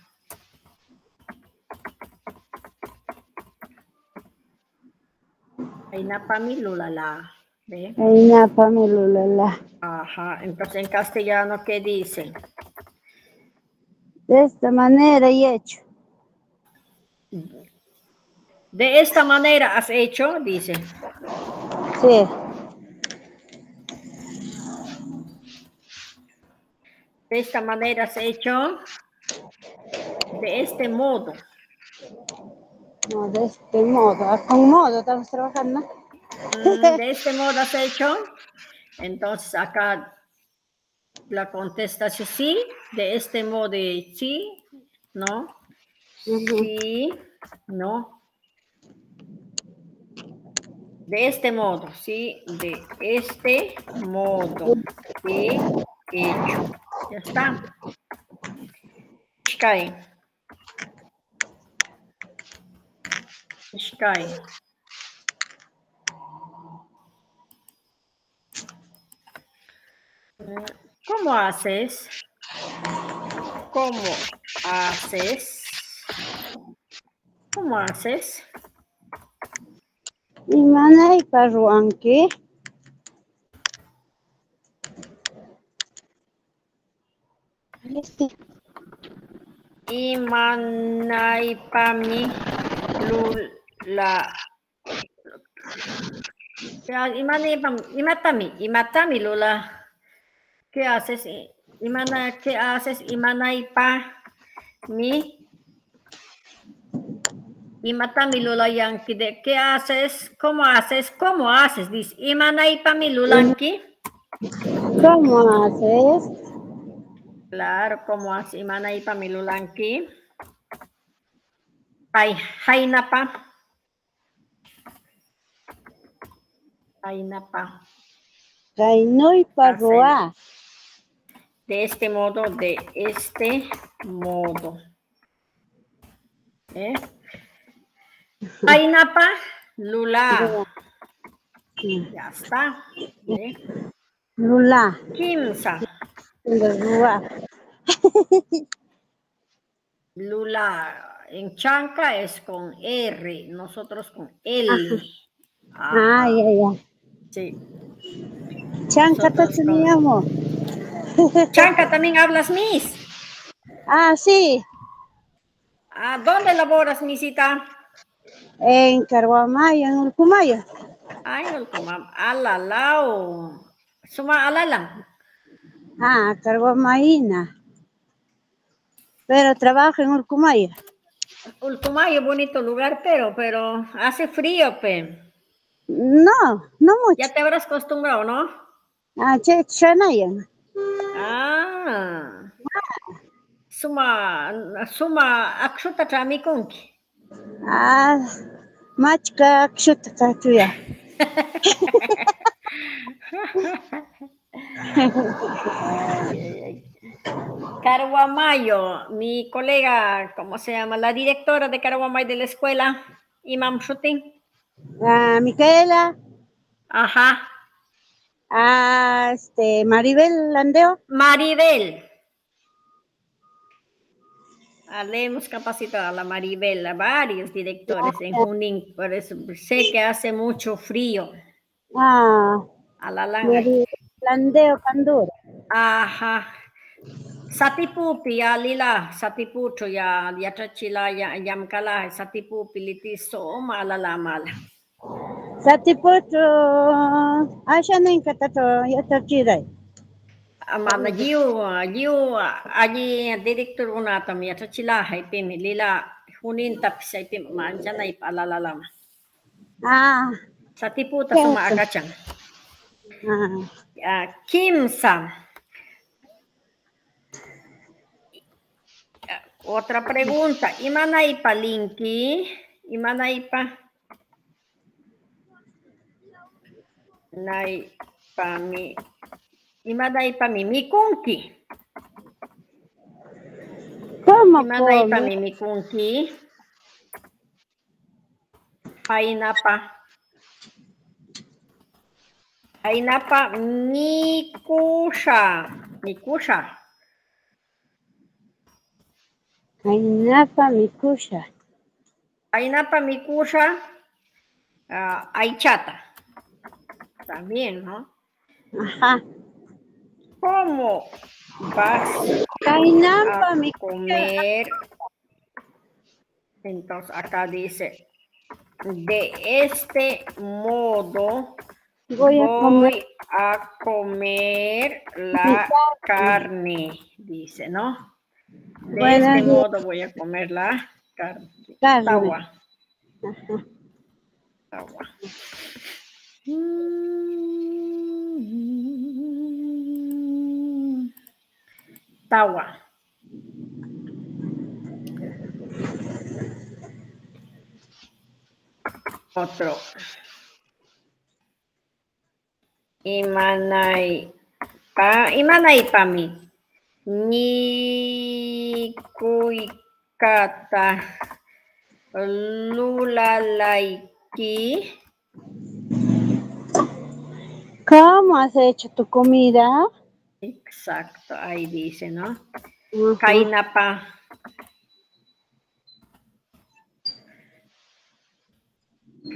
Jainapa mi lulala. ¿Ve? Ainapa milulala. Ajá, entonces en castellano, ¿qué dicen? De esta manera y hecho. De esta manera has hecho, dice. Sí. De esta manera has hecho. De este modo. No, de este modo. Con modo estamos trabajando. De este modo has hecho. Entonces acá la contestación sí. De este modo sí. No. Sí. No. De este modo, sí. De este modo. He hecho. Ya está. Ishkai. Ishkai. ¿Cómo haces? ¿Cómo haces? ¿Cómo haces? Y mana y parruanque. Este. Y manaipami lula. Imatami lula. ¿Qué haces? ¿Qué haces? Mi. Imatami lula yanki. ¿Qué haces? ¿Cómo haces? ¿Cómo haces? Dice. Imanaipami lulanki. ¿Cómo haces? Claro, ¿cómo haces? Imanaipami lulanki. Hainapa. Hainapa. Kainoy parroa. De este modo, de este modo. Hainapa, lula. Ya está. Lula. Kimsa. Lula. En Chanca es con R, nosotros con L. Ah, ya, ya. Sí. Chanca teníamos. Chanca, ¿también hablas mis? Ah, sí. ¿A dónde laboras, misita? En Caruamayo, en Ulcumayo. Ay, no, como alalao. Suma alala. Ah, Caruamayina. Pero trabajo en Ulcumayo. Ulcumayo, bonito lugar, pero hace frío, pe. No, no mucho. Ya te habrás acostumbrado, ¿no? Ah, Chanayan. Ah. Suma akshuta tramikunki. Ah, machka kshuta katuya. Caruamayo, mi colega, ¿cómo se llama? La directora de Caruamayo de la escuela, Imam Shutin. Ah, Micaela. Ajá. Ah, Maribel Landeo. Maribel. Le hemos capacitado a la Maribel, a varios directores en Junín, por eso sé que hace mucho frío. Ah, A la langa. Maribel Landeo Pandura. Ajá. Satipupi ya lila, satipucho ya trachila ya yamkala, satipupi litiso mala mala. Satipucho, asya na yung katato, yatachiray. Amana jiu allí director una también trachila haipim lila Junin tapis haipim manjana ipalalama. Ah. Satiputa suma agachan. Kimsa. Otra pregunta. ¿Imanaipa linki? ¿Imanaipa? ¿Imanaipa mi mikunki? ¿Cómo? ¿Imanaipa mi mikunki? Hainapa. Hainapa mikusha. Mikusha. Hainapa mikusha. Hainapa mikusha. Aichata. también, ¿no? Ajá. ¿Cómo vas Kainampa, a mi comer? Entonces acá dice, de este modo voy a comer a comer mi la carne. carne, dice, ¿no? De Buenos este días, modo voy a comer la carne. carne. Tawa, Ajá. tawa. Tawa. Otro. Imanay pami. Ni kuikata lulalaiki. ¿Cómo has hecho tu comida? Exacto, ahí dice, ¿no? Ajá. Kainapa.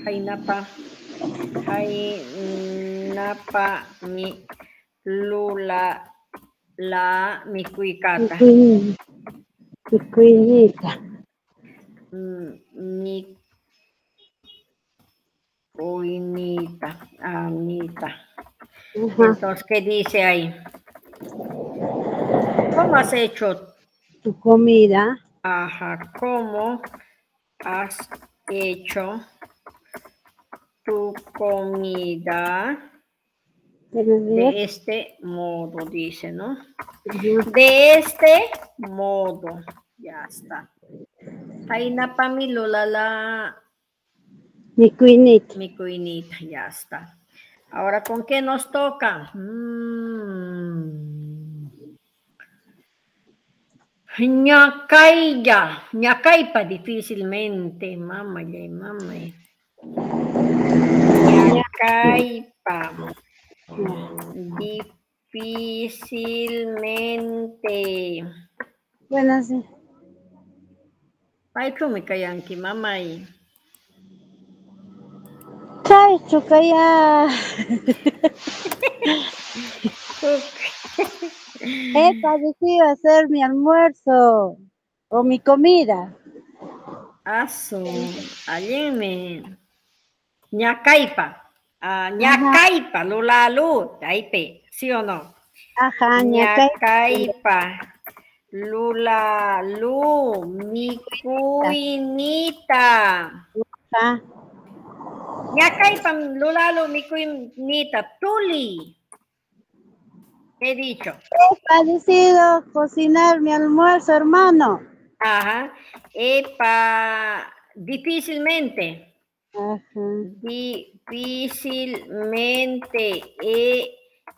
Kainapa. Kainapa mi lula la mi kuikata. Mi cuillita. Mi cuinita, Anita. Ajá. Entonces, ¿qué dice ahí? ¿Cómo has hecho? Tu comida. Ajá, ¿cómo has hecho tu comida? Buenos días. De este modo, dice, ¿no? Ajá. De este modo, ya está. Kainapa mi lulala, Mi cuinita. mi cuinita, ya está. Ahora, ¿con qué nos toca? Ñacaya, ñacaipa difícilmente, mamá. Ñacaipa, difícilmente. Buenos días. Ay, ¿cómo me cayanqui, mamá? Chay, chukaya. He parecido hacer mi almuerzo o mi comida. Aso, alleme. Ñacaipa. Ajá. Ñacaipa, lulalu, taipe, ¿sí o no? Ajá, Ñacaipa, lulalu, mi cuinita. Ajá. Ñacaipa, lulalu, mi cuinita, tuli. He dicho. He parecido cocinar mi almuerzo, hermano. Ajá. Epa, difícilmente. Ajá. Difícilmente he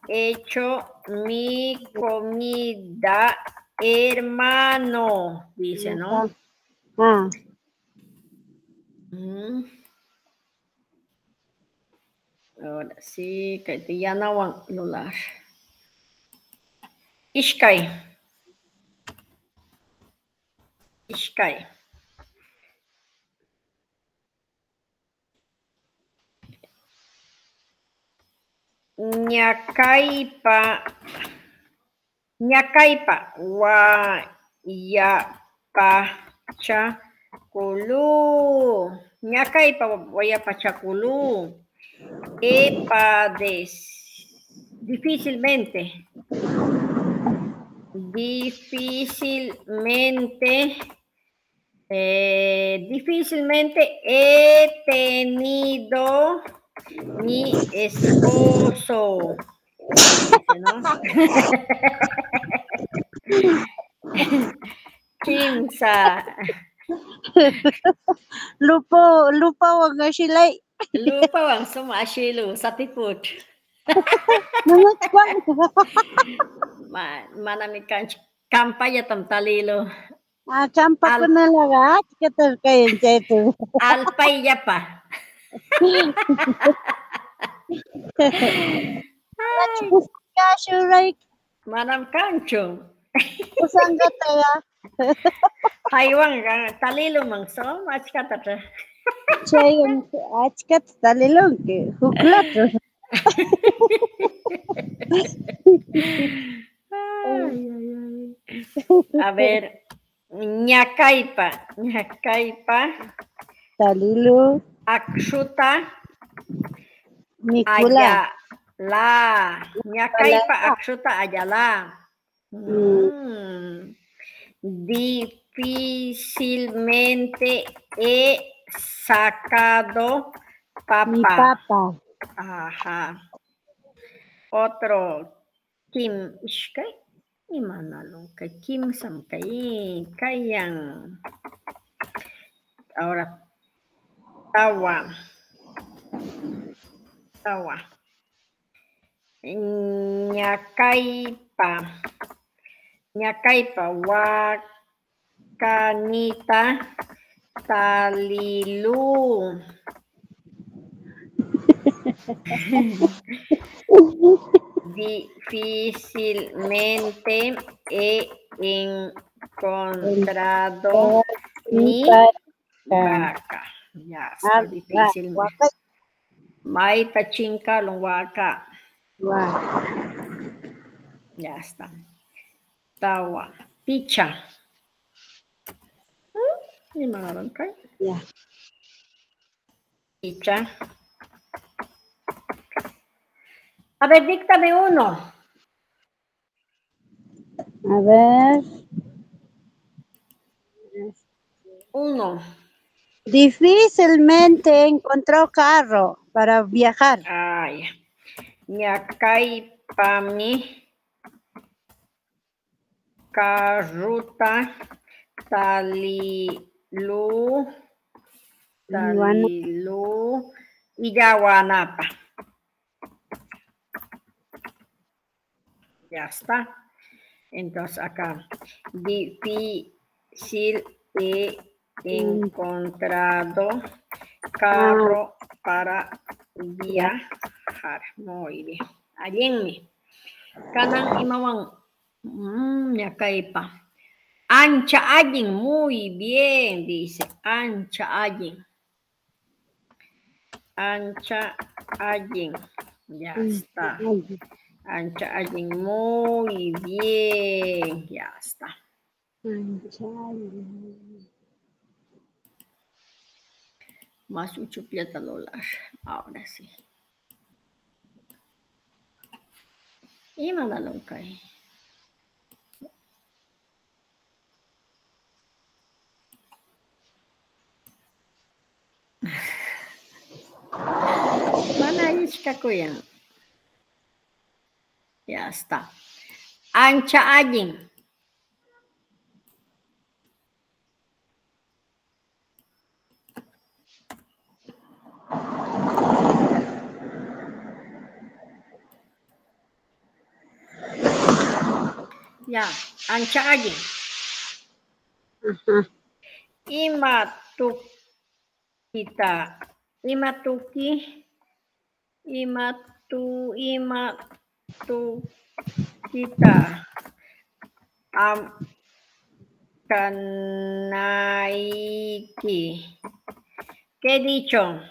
hecho mi comida, hermano, dice, ¿no? Ah. Ahora sí, que te ya no van a lular. Ishkai. Ishkai. Ñacaipa, Guayapachaculu. Ñacaipa, Guayapachaculu. Epa, difícilmente. Difícilmente he tenido mi esposo. Dice, ¿no? Kimsa. Lupa wangashilay. Lupa wang sumashilu satiput. Manami kampanya tamtalilo. Champa ko na lagat. Katal kayo dito. Alpay yapa. Manam kancho. Usang gataya. Haywang talilo mangso achkatata. Chay achkat talilong ke huklat. Ay, ay, ay. A ver, ñacaipa, Talilu, akshuta, Nikula. ayala. Ñacaipa, akshuta, ayala. Difícilmente he sacado Mi papa. papa. Ajá. Otro. Kim ishkai. Imanalong kay Kim sam kay kayang. Ahora tawa. Ñacaipa, wakanita, talilu. Difícilmente he encontrado mi vaca. Ya está difícil. May tachinka long waka. Ya está. Tawa. Picha. Ni mga kay. Ya. Picha. A ver, díctame uno. A ver. Uno. Difícilmente encontró carro para viajar. Ay. Ñacaipa mi carruta talilu y yaguanapa. Ya está. Entonces acá, difícil he encontrado carro para viajar. Muy bien. Allenme. Kanang imawang ñacaipa. Ancha allen. Muy bien, dice. Ancha allen. Ancha allen. Ya está. Ancha allen. Muy bien. Ya está. Más uchupiata lolar. Ahora sí. Y mándalo kay. Manayos ka kuya. Ya está. Ancha allen. Ya, ancha allen. Imatukita. Imatukita. Kanaiki. ¿Qué he dicho?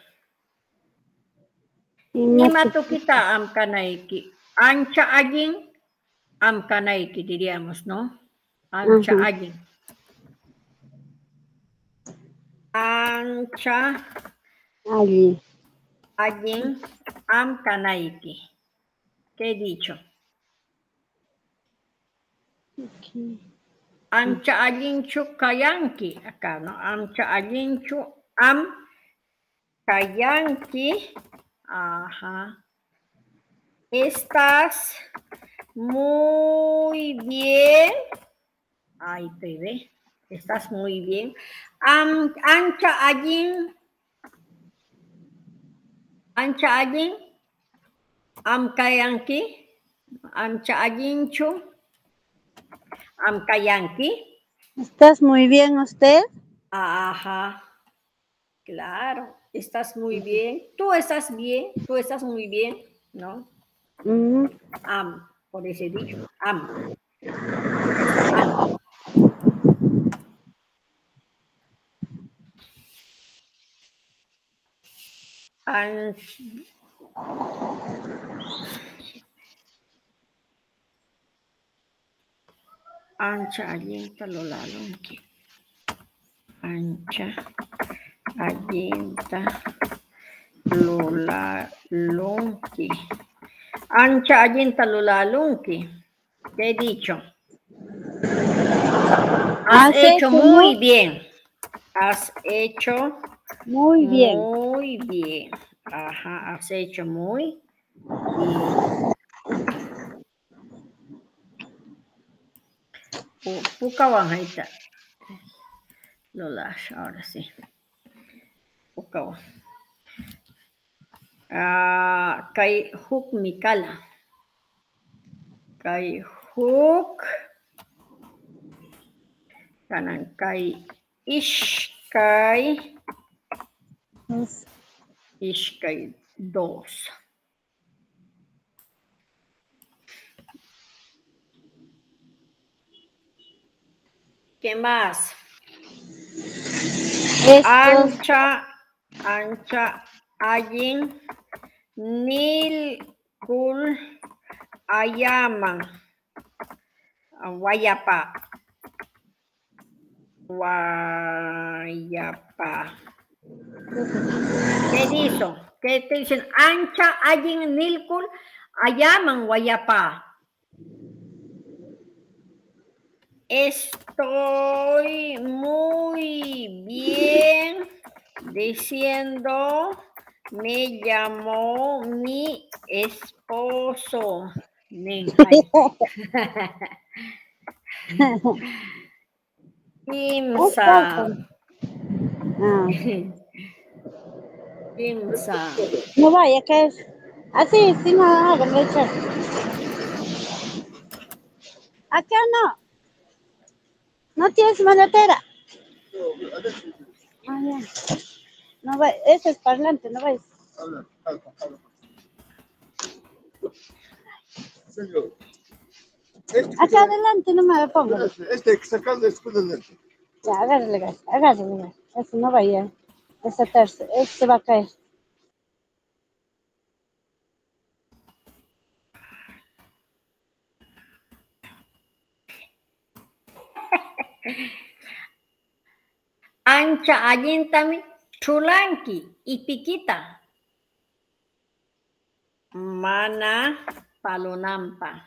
Imatukita kanaiki. Ancha allen kanaiki diríamos, ¿no? Ancha allen. Ancha allen kanaiki. ¿Qué he dicho? Ancha allinchu kayanki. Acá, ¿no? Ancha allinchu kayanki. Ajá. Estás muy bien. Ahí te ve. Estás muy bien. Ancha allin. Ancha allin. Kayanki. Ancha allinchu. Kayanki. ¿Estás muy bien usted? Ajá. Claro. Estás muy bien. Tú estás bien. Tú estás muy bien, ¿no? Por ese dicho. Ancha allinta lulalunki. Ancha allinta lulalunki. Ancha allinta lulalunki. ¿Qué he dicho? Has hecho muy bien. Has hecho Muy bien. muy bien. Ajá, has hecho muy bien. Pukawan haita. Lolash, ahora sí. Pukawan. Kai huk mikala. Kai huk. Kanan kai ishkai. Ishkai 2. ¿Qué más? Ancha, ancha, allin, nilkul, ayaman, guayapa, guayapa. ¿Qué dice? ¿Qué te dicen? Ancha, allin, nilkul, ayaman, guayapa. Estoy muy bien diciendo, me llamó mi esposo. Kimsa. Kimsa. No vaya, que es así, sí, no hago leche. Acá no. No tienes maletera. Ah, ya. No va, ese es parlante, no vais. Señor. Acá adelante no me lo pongo. Este hay que sacarlo después del lente. Ya, agárrale gas, agárrale gas. Ese no vaya. Ese tercio, este va a caer. Ancha allintami chulanki y piquita. Mana palonampa.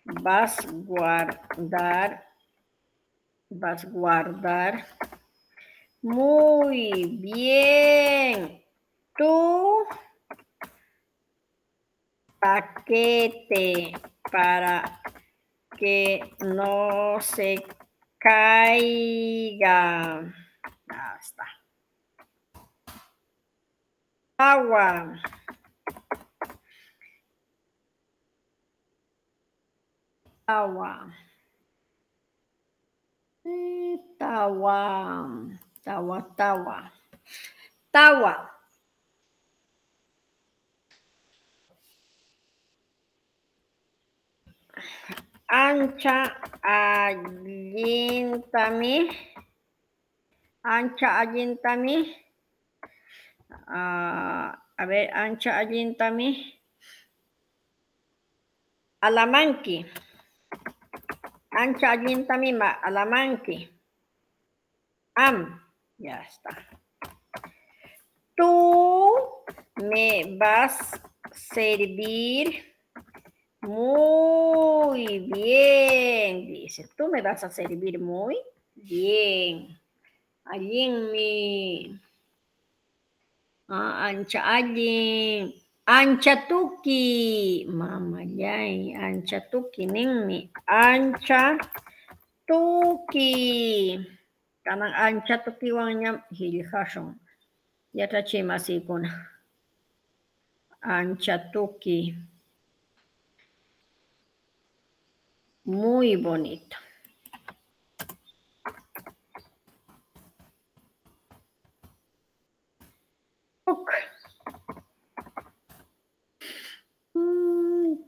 Vas guardar muy bien tu paquete para que no se caiga. Ya está. Agua. Tawa. Tawa. Ancha allintami. Ancha allintami. A ver, ancha allintami. Alamanki. Ancha allintami alamanki. Ya está. Tú me vas a servir muy bien, dice. Tú me vas a servir muy bien. Allí en mi ancha allí. Ancha tuki. Mama yay. Ancha tuki ningmi. Ancha tuki. Kanang ancha tuki wanyam hiljashon. Yatachi masikuna. Ancha tuki. Muy bonito.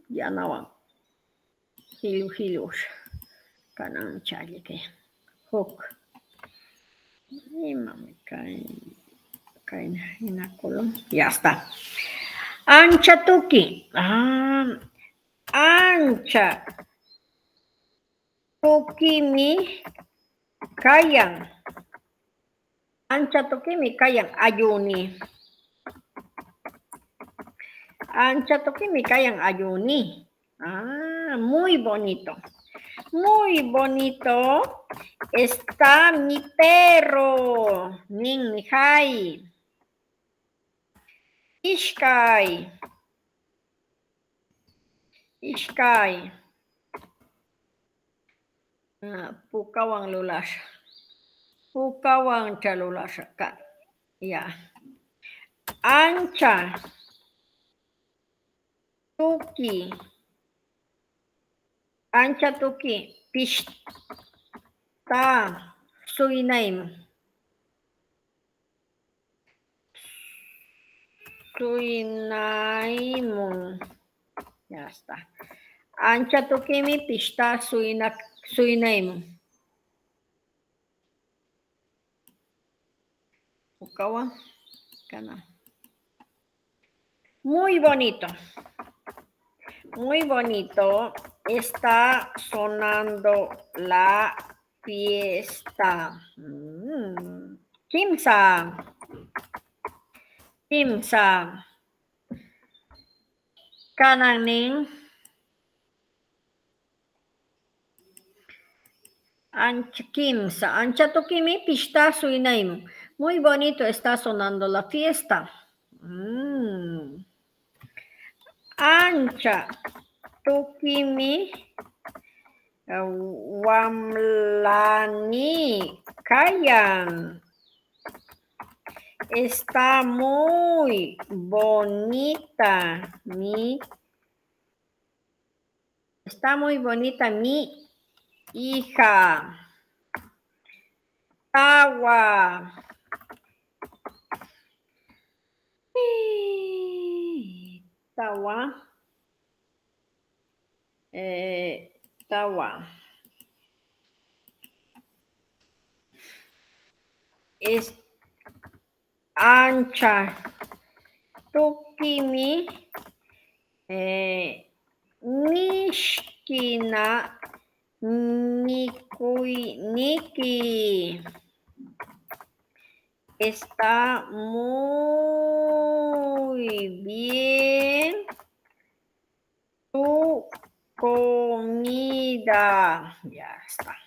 Ya no. Hilush. Kanan chali que. Hook. Y mami, Ya está. Ancha tuki. Ancha tuki mi kayan. Ancha tuki mi kayan ayuni. Ancha tuki mi kayan ayuni. Muy bonito. Muy bonito está mi perro. Nin mihai. Ishkai. Ishkai. Pukawang lulas. Pukawang chalulas. Ya. Ancha. Tuki. Ancha tuki. Pishta. Suinaim. Suinaimu. Ya está. Ancha tukimi pishta suinaimu. Ukawa. Kana. Muy bonito. Muy bonito. Está sonando la fiesta. Kimsa. Kimsa. Kananing. Ancha Kimsa. Ancha tukimi pishta suinaim. Muy bonito está sonando la fiesta. Ancha tukimi wamlani kayan. Está muy bonita mi hija. Tawa. Tawa. Tawa. Es ancha. Tukimi. Mishkina. Niki. Está muy bien tu comida. Ya está.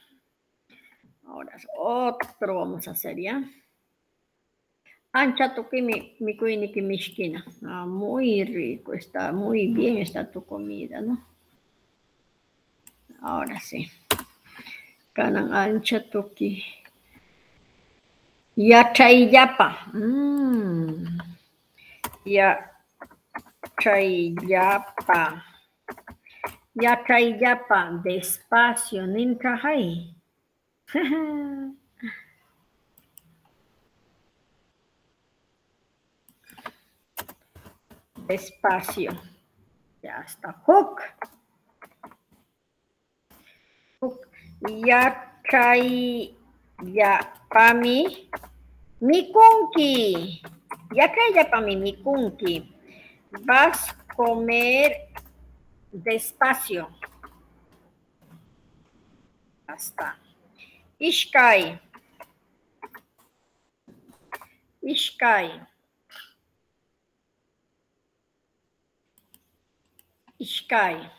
Ahora otro vamos a hacer ya. Ancha tuki mi kuiniki mishkina. Muy rico, está muy bien está tu comida, ¿no? Ahora sí. Kanan ancha tuki. Yachaiyapa. Yachaiyapa. Yachaiyapa. Despacio. Nintrahai. Despacio. Ya está. Hook. Hook. Yachaiyapami. Mikunki. Yachaiyapami mikunki. Vas a comer despacio. Hasta. Ishkai. Ishkai. Ishkai.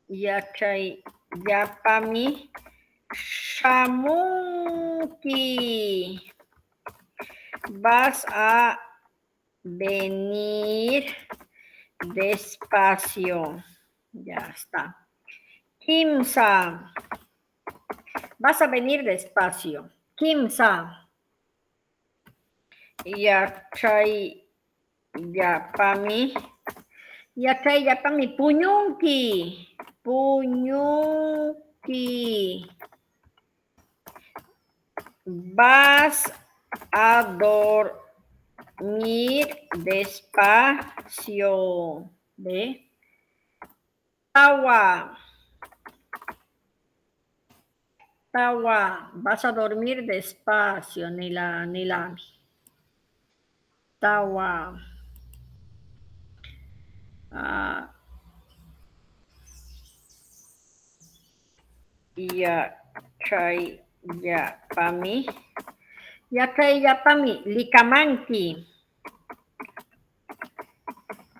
Yachaiyapami shamuki. Vas a venir despacio. Ya está. Kimsa. Vas a venir despacio. Kimsa. Yachaiyapami. Yachaiyapami puñunki. Puñunki. Vas a dormir despacio. ¿Ve? Tawa. Tawa, vas a dormir despacio, Nilami. Tawa. Ya chay ya pami. Ya chay ya pami. Likamanki.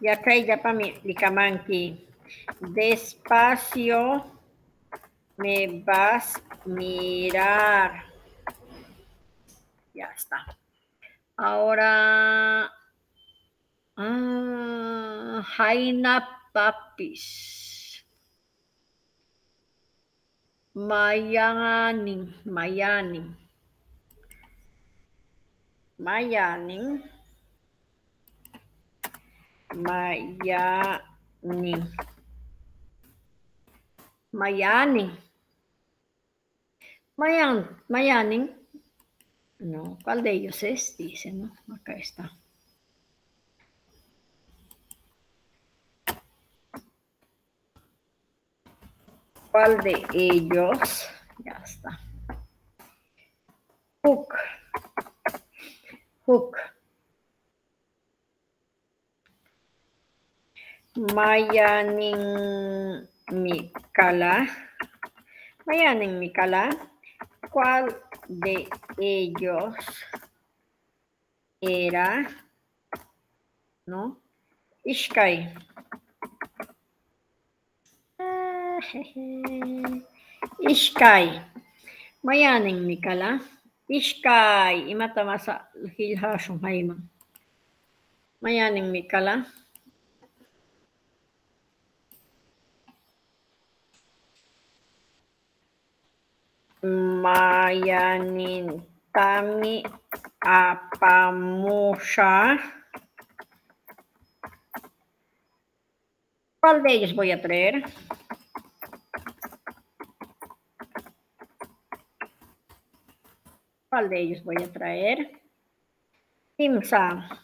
Ya chay ya pami. Likamanki. Despacio me vas a mirar. Ya está. Ahora, Jaina Papis. Mayaning. Mayaning. Mayaning. No, ¿cuál de ellos es? Dice, ¿no? Acá está. ¿Cuál de ellos? Ya está. Hook. Mayaning Mikala. ¿Cuál de ellos era? ¿No? Ishkai. Ishkai. Mayaning Mikala. Ishkai. Imata masa hilhashon haima. Mayaning Mikala. Mayanin tami apamusha. ¿Cuál de ellos voy a traer? ¿Cuál de ellos voy a traer? Timsa.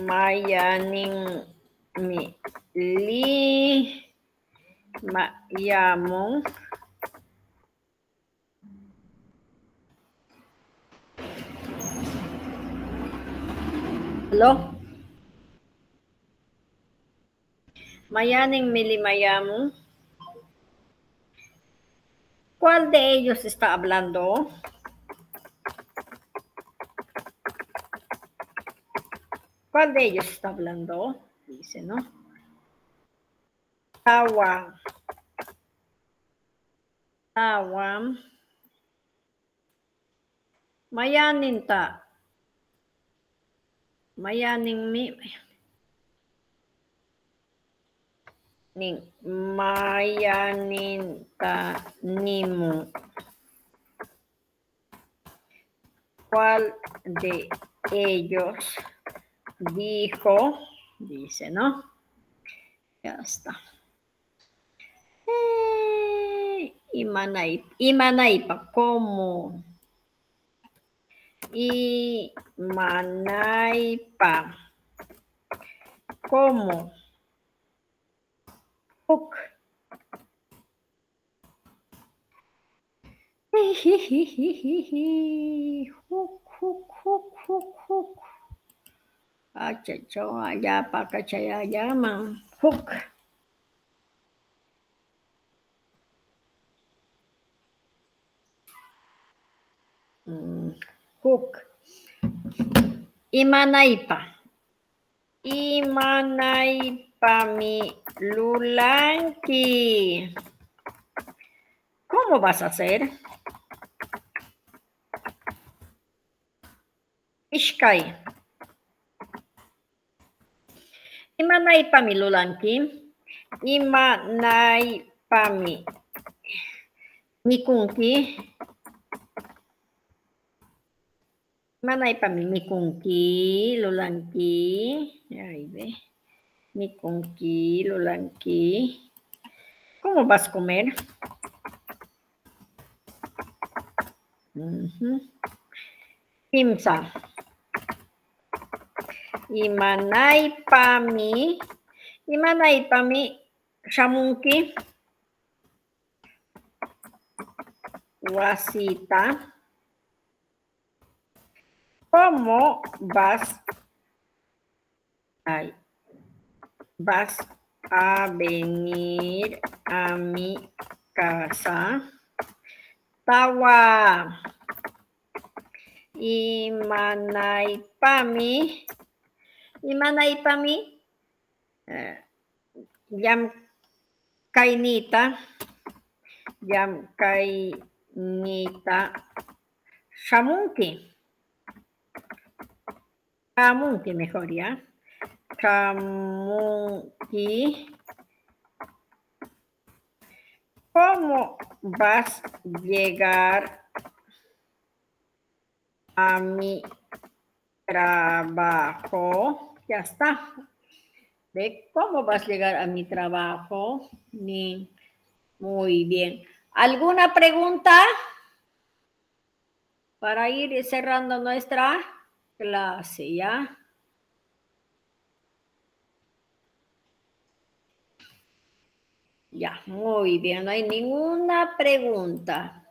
Mayaning mi li mayamong Hello? Mayaning mili mayamong. ¿Cuál de ellos está hablando? ¿Cuál de ellos está hablando? Dice, ¿no? Tawa. Mayanin ta. Mayaning mi. Mayanin ta nimu. ¿Cuál de ellos dijo? Dice, ¿no? Ya está. Imanaipa, ¿cómo? Imanaipa, ¿cómo? Hook. Hook. Achacho, allá pa cachaya llaman. Hook. Hook. Imanaipa mi lulanki. ¿Cómo vas a hacer? Ishkai. Imanaipa mi lulanki. Imanaipa mi mikunki. Imanaipa mi mikunki, lulanki. Ahí ve. Mikunki, lulanki. ¿Cómo vas a comer? Kimsa. Imanaypami shamunki wasita. ¿Cómo vas a venir a mi casa? Tawa. Imanaypami yam kainita shamunki mejor, ya. Shamunki. ¿Cómo vas a llegar a mi trabajo? Ya está. ¿De cómo vas a llegar a mi trabajo? Muy bien. ¿Alguna pregunta? Para ir cerrando nuestra clase, ¿ya? Ya, muy bien. No hay ninguna pregunta.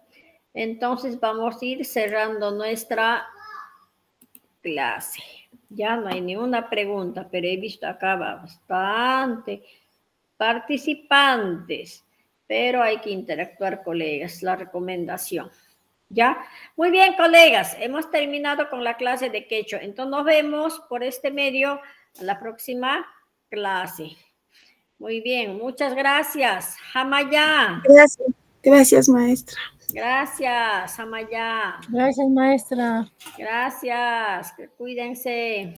Entonces vamos a ir cerrando nuestra clase. Ya no hay ninguna pregunta, pero he visto acá bastante participantes, pero hay que interactuar, colegas, la recomendación. ¿Ya? Muy bien, colegas, hemos terminado con la clase de quechua. Entonces nos vemos por este medio a la próxima clase. Muy bien, muchas gracias. Hamaya. Gracias, maestra. Gracias, Hamaya. Gracias, maestra. Gracias, cuídense.